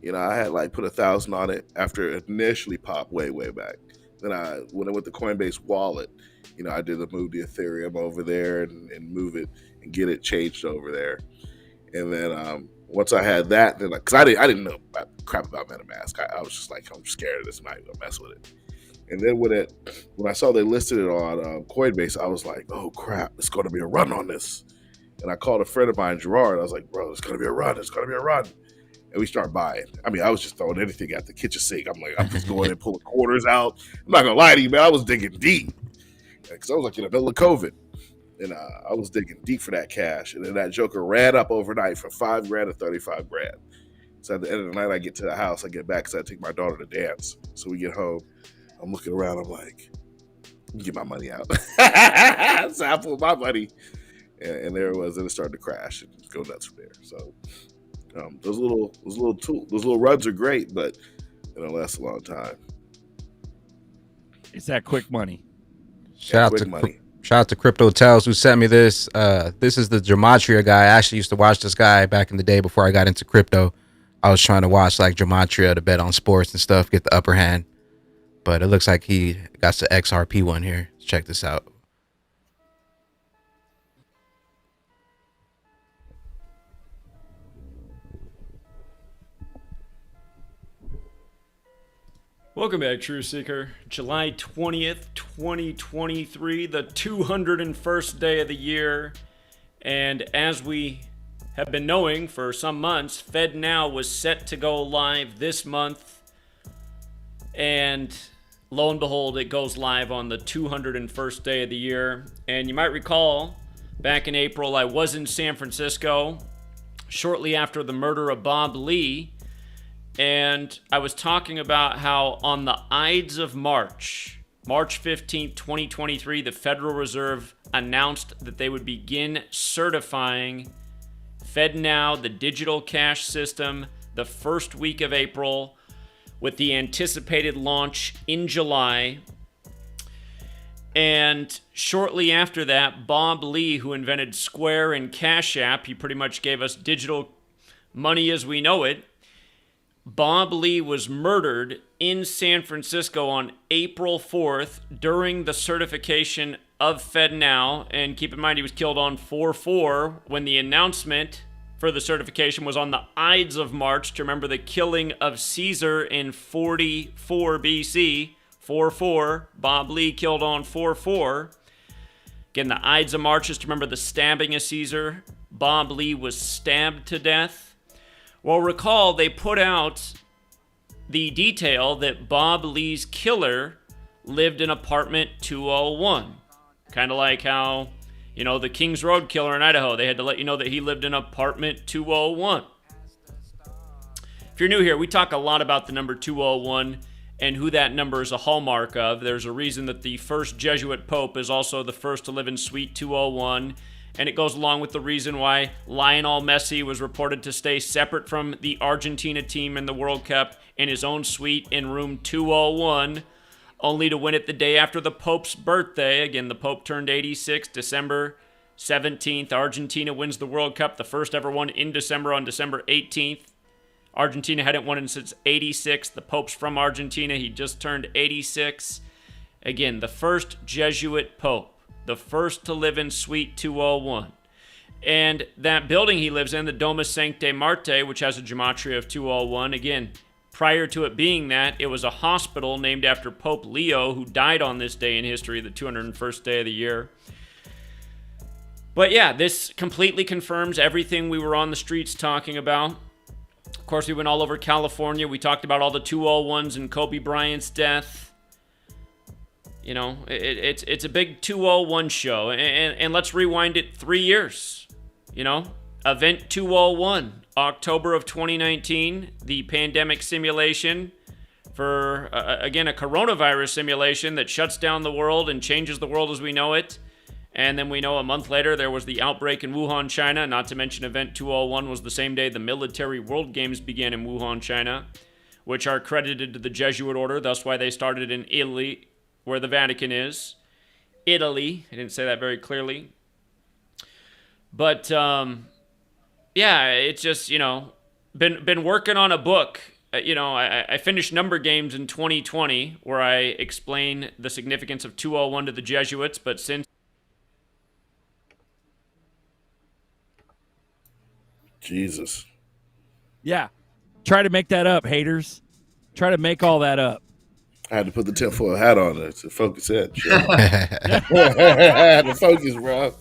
You know, I had like put 1,000 on it after it initially popped way back. Then when I went to Coinbase Wallet, you know, I did move the Ethereum over there and move it and get it changed over there. And then once I had that, then because I didn't know crap about MetaMask, I was just like, I'm scared of this. I'm not gonna mess with it. And then when I saw they listed it on Coinbase, I was like, oh crap, it's going to be a run on this. And I called a friend of mine, Gerard. I was like, bro, it's going to be a run. It's going to be a run. And we start buying. I mean, I was just throwing anything at the kitchen sink. I'm like, I'm just going and pulling quarters out. I'm not going to lie to you, man. I was digging deep because I was like in the middle of COVID. And I was digging deep for that cash. And then that joker ran up overnight from $5,000 to $35,000. So at the end of the night, I get to the house. I get back because I take my daughter to dance. So we get home. I'm looking around. I'm like, get my money out. So I pulled my money. And there it was. And it started to crash and go nuts from there. So those little runs are great, but they don't last a long time. It's that quick money. Shout out to Crypto Tells who sent me this. This is the Gematria guy. I actually used to watch this guy back in the day before I got into crypto. I was trying to watch like Gematria to bet on sports and stuff, get the upper hand. But it looks like he got the XRP one here. Check this out. Welcome back, True Seeker. July 20th, 2023, the 201st day of the year. And as we have been knowing for some months, FedNow was set to go live this month. And lo and behold, it goes live on the 201st day of the year. And you might recall, back in April, I was in San Francisco shortly after the murder of Bob Lee. And I was talking about how on the Ides of March 15th, 2023, the Federal Reserve announced that they would begin certifying FedNow, the digital cash system, the first week of April, with the anticipated launch in July. And shortly after that, Bob Lee, who invented Square and Cash App, he pretty much gave us digital money as we know it. Bob Lee was murdered in San Francisco on April 4th during the certification of FedNow. And keep in mind, he was killed on 4/4 when the announcement for the certification was on the Ides of March to remember the killing of Caesar in 44 BC. 4/4, Bob Lee killed on 4/4. Again, the Ides of March is to remember the stabbing of Caesar. Bob Lee was stabbed to death. Well, recall they put out the detail that Bob Lee's killer lived in apartment 201. Kind of like how, you know, the Kings Road killer in Idaho, they had to let you know that he lived in apartment 201. If you're new here, we talk a lot about the number 201, and who that number is a hallmark of. There's a reason that the first Jesuit Pope is also the first to live in Suite 201, and it goes along with the reason why Lionel Messi was reported to stay separate from the Argentina team in the World Cup in his own suite in room 201, only to win it the day after the Pope's birthday. Again, the Pope turned 86, December 17th. Argentina wins the World Cup, the first ever one in December on December 18th. Argentina hadn't won it since 86. The Pope's from Argentina. He just turned 86. Again, the first Jesuit Pope, the first to live in Suite 201. And that building he lives in, the Domus Sanctae Martyr, which has a gematria of 201, again, prior to it being that, it was a hospital named after Pope Leo, who died on this day in history, the 201st day of the year. But yeah, this completely confirms everything we were on the streets talking about. Of course, we went all over California. We talked about all the 201s and Kobe Bryant's death. You know, it's a big 201 show. And let's rewind it 3 years. You know, Event 201, October of 2019, the pandemic simulation for, again, a coronavirus simulation that shuts down the world and changes the world as we know it. And then we know a month later there was the outbreak in Wuhan, China. Not to mention Event 201 was the same day the military World Games began in Wuhan, China, which are credited to the Jesuit order. That's why they started in Italy, where the Vatican is. Italy. I didn't say that very clearly. But, yeah, it's just, you know, been working on a book. You know, I finished Number Games in 2020, where I explain the significance of 201 to the Jesuits, but since Jesus. Yeah. Try to make that up, haters. Try to make all that up. I had to put the tinfoil hat on to focus in. Sure. I had to focus, bro.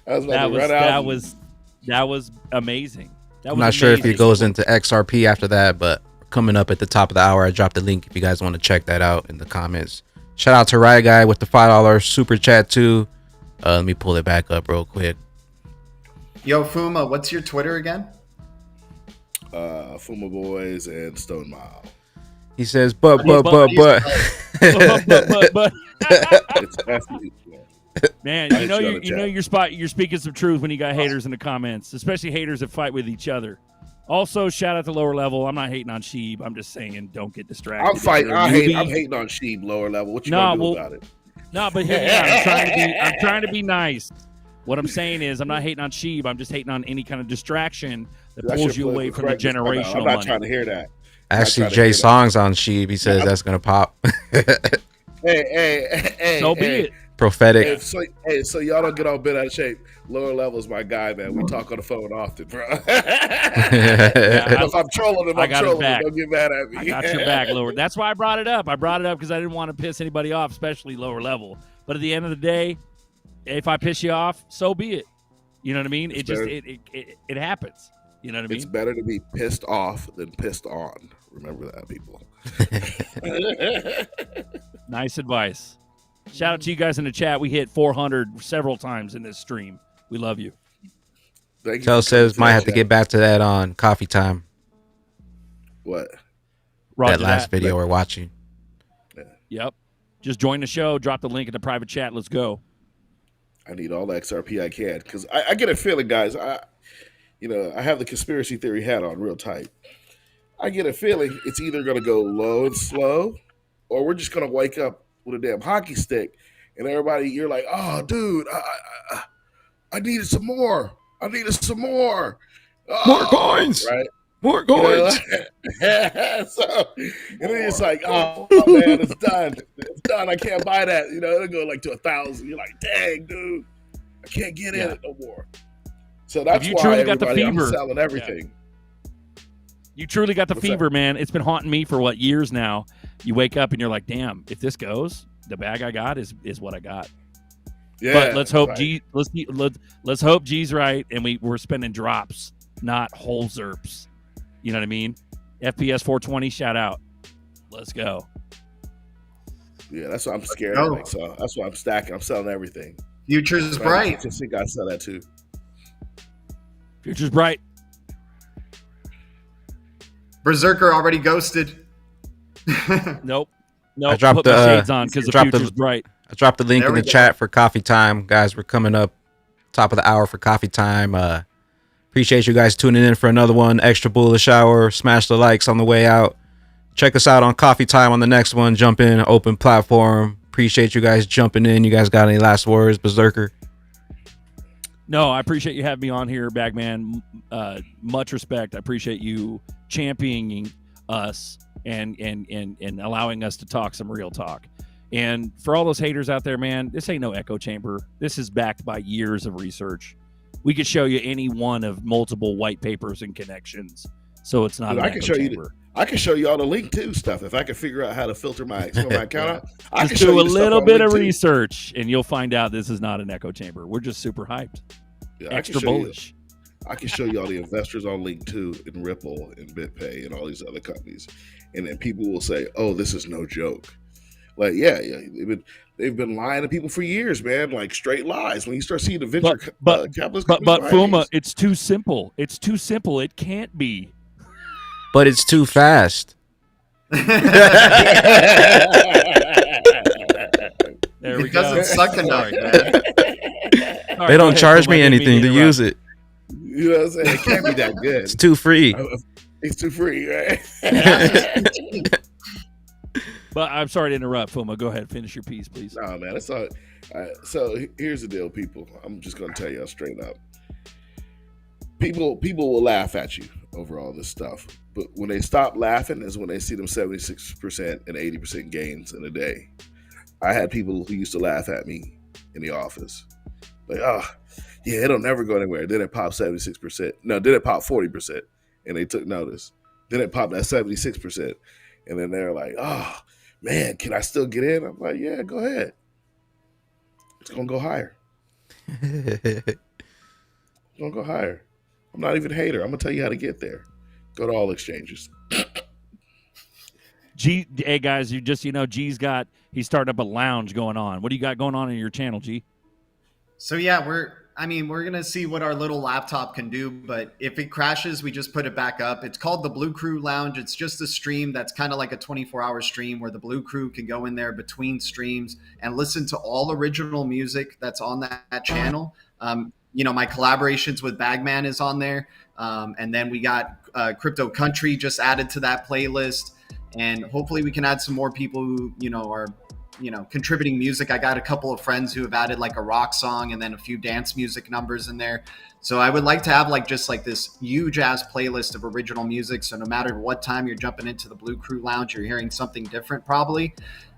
I was about to run out. That was amazing. I'm not sure if it goes into XRP after that, but coming up at the top of the hour, I dropped the link if you guys want to check that out in the comments. Shout out to Riot Guy with the $5 super chat too. Let me pull it back up real quick. Yo, Fuma, what's your Twitter again? Fuma Boys and Stone Mile. He says, but. Man, you know your spot. You're speaking some truth when you got haters in the comments, especially haters that fight with each other. Also, shout out to Lower Level. I'm not hating on Sheeb. I'm just saying, don't get distracted. I'm hating on Sheeb Lower Level. What you gonna do about it? No, but I'm trying to be nice. What I'm saying is, I'm not hating on Sheeb. I'm just hating on any kind of distraction that pulls you away from the generational money. I'm not trying to hear that. Actually, Jay Song's on Sheeb. He says that's gonna pop. Hey. So be it. Prophetic. So y'all don't get all bent out of shape. Lower Level's my guy, man. We talk on the phone often, bro. If I'm trolling him, I'm trolling him. Don't get mad at me. I got your back, Lower. That's why I brought it up. I brought it up because I didn't want to piss anybody off, especially Lower Level. But at the end of the day, if I piss you off, so be it. You know what I mean? It happens. You know what I mean? It's better to be pissed off than pissed on. Remember that, people. Nice advice. Shout out to you guys in the chat. We hit 400 several times in this stream. We love you. Tel says might have to get back to that on coffee time. What? That last video we're watching. Yep. Just join the show. Drop the link in the private chat. Let's go. I need all the XRP I can because I get a feeling, guys. I have the conspiracy theory hat on real tight. I get a feeling it's either going to go low and slow, or we're just going to wake up with a damn hockey stick, and everybody, you're like, oh, dude, I needed some more. I needed some more. More coins. Right? More coins. So, and then it's like, oh man, it's done. It's done. I can't buy that. It'll go like to 1,000. You're like, dang, dude, I can't get in it no more. So that's why I'm selling everything. You truly got the fever, man. It's been haunting me for years now. You wake up and you're like, damn, if this goes, the bag I got is what I got. Yeah. But let's hope right. let's hope G's right, and we're spending drops, not whole ZERPs. You know what I mean? FPS 420, shout out. Let's go. Yeah, that's what I'm scared of. So that's why I'm stacking. I'm selling everything. Future's bright. I think I sell that too. Future's bright. Berserker already ghosted. Nope. No, I dropped put my the shades on because the dropped future's bright. I dropped the link There in we the go. chat for coffee time, guys. We're coming up top of the hour for coffee time. Appreciate you guys tuning in for another one. Extra Bullish Hour. Smash the likes on the way out. Check us out on coffee time on the next one. Jump in, open platform. Appreciate you guys jumping in. You guys got any last words, Berserker? No, I appreciate you having me on here, Bagman. Much respect. I appreciate you championing us and allowing us to talk some real talk. And for all those haters out there, man, this ain't no echo chamber. This is backed by years of research. We could show you any one of multiple white papers and connections. So it's not Dude, an I echo can show chamber. you. I can show you all the link to stuff if I can figure out how to filter my account out. I can Just show do you a the stuff little on bit of Link2. research, and you'll find out this is not an echo chamber. We're just super hyped. Yeah, I can Extra show you- bullish. I can show you all the investors on Link2 and Ripple and BitPay and all these other companies, and then people will say, "Oh, this is no joke." Like, yeah, they've been lying to people for years, man. Like straight lies. When you start seeing the venture capitalist, But companies Fuma, lying, it's too simple. It's too simple. It can't be. But it's too fast. There we It go. doesn't suck enough, Sorry. man. Sorry, They go don't ahead, charge Fuma. me I didn't mean anything to interrupt. use it. you know what I'm saying? It can't be that good. It's too free. It's too free, right? But I'm sorry to interrupt, Fuma. Go ahead, finish your piece, please. No, man, that's all. So here's the deal, people. I'm just gonna tell y'all straight up. People will laugh at you over all this stuff, but when they stop laughing is when they see them 76% and 80% gains in a day. I had people who used to laugh at me in the office, like, "Oh, yeah, it'll never go anywhere." Then it popped 76%. No, then it popped 40%, and they took notice. Then it popped that 76%, and then they're like, "Oh, man, can I still get in?" I'm like, "Yeah, go ahead. It's gonna go higher. It's gonna go higher. I'm not even a hater. I'm gonna tell you how to get there. Go to all exchanges." Hey guys, G's he's starting up a lounge going on. What do you got going on in your channel, G? So yeah, we're gonna see what our little laptop can do, but if it crashes, we just put it back up. It's called the Blue Crew Lounge. It's just a stream that's kind of like a 24-hour stream where the Blue Crew can go in there between streams and listen to all original music that's on that channel. My collaborations with Bagman is on there, and then we got Crypto Country just added to that playlist, and hopefully we can add some more people who are contributing music. I got a couple of friends who have added like a rock song and then a few dance music numbers in there. So I would like to have just this huge ass playlist of original music. So no matter what time you're jumping into the Blue Crew Lounge, you're hearing something different probably.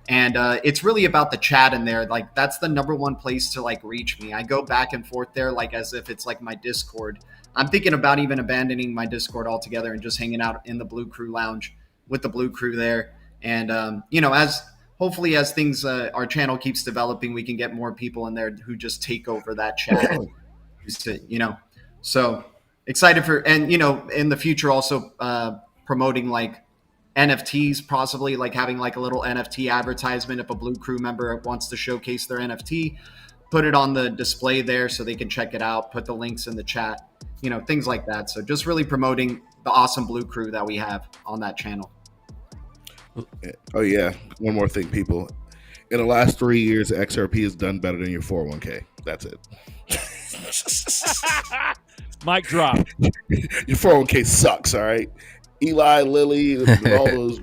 And it's really about the chat in there. Like that's the number one place to reach me. I go back and forth there as if it's like my Discord. I'm thinking about even abandoning my Discord altogether and just hanging out in the Blue Crew Lounge with the Blue Crew there. And hopefully as things, our channel keeps developing, we can get more people in there who just take over that chat. So excited for, and in the future also promoting NFTs, possibly having a little NFT advertisement. If a Blue Crew member wants to showcase their NFT, put it on the display there so they can check it out, put the links in the chat, things like that. So just really promoting the awesome Blue Crew that we have on that channel. Oh yeah, one more thing, people. In the last 3 years, XRP has done better than your 401k. That's it. Mic drop. Your 401k sucks. All right, Eli Lilly, and all those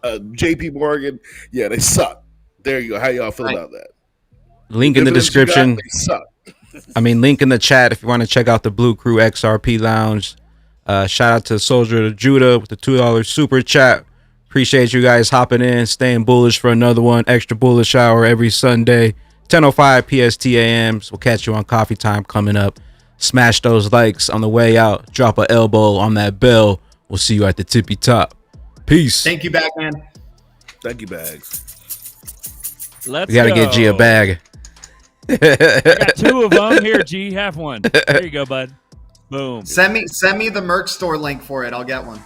JP Morgan, yeah, they suck. There you go. How y'all feel about that? Link in the description. They suck. Link in the chat if you want to check out the Blue Crew XRP Lounge. Shout out to Soldier of Judah with the $2 super chat. Appreciate you guys hopping in, staying bullish for another one. Extra Bullish Hour every Sunday, 10:05 PST AM. So we'll catch you on coffee time coming up. Smash those likes on the way out. Drop an elbow on that bell. We'll see you at the tippy top. Peace. Thank you, Bagman. Thank you, Bags. Let's We got to get G a bag. I got two of them. Here, G, have one. There you go, bud. Boom. Send me the Merc store link for it. I'll get one.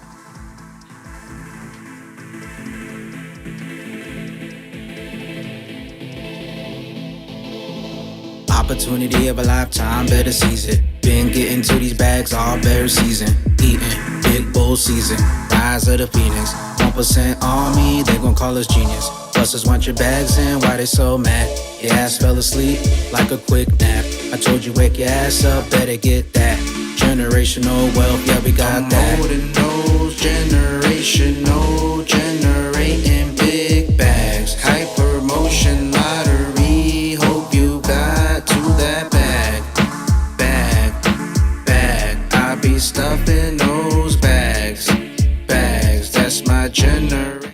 Opportunity of a lifetime, better seize it. Been getting to these bags all bear season. Eating, big bull season. Rise of the phoenix. 1% on me, they gon' call us genius. Busters want your bags in, why they so mad? Your ass fell asleep like a quick nap. I told you wake your ass up, better get that. Generational wealth, yeah, we got that. Holding those generational, generating big bags. Hyper motion lottery, hope you got to that bag. I be stuffing those bags. That's my generation.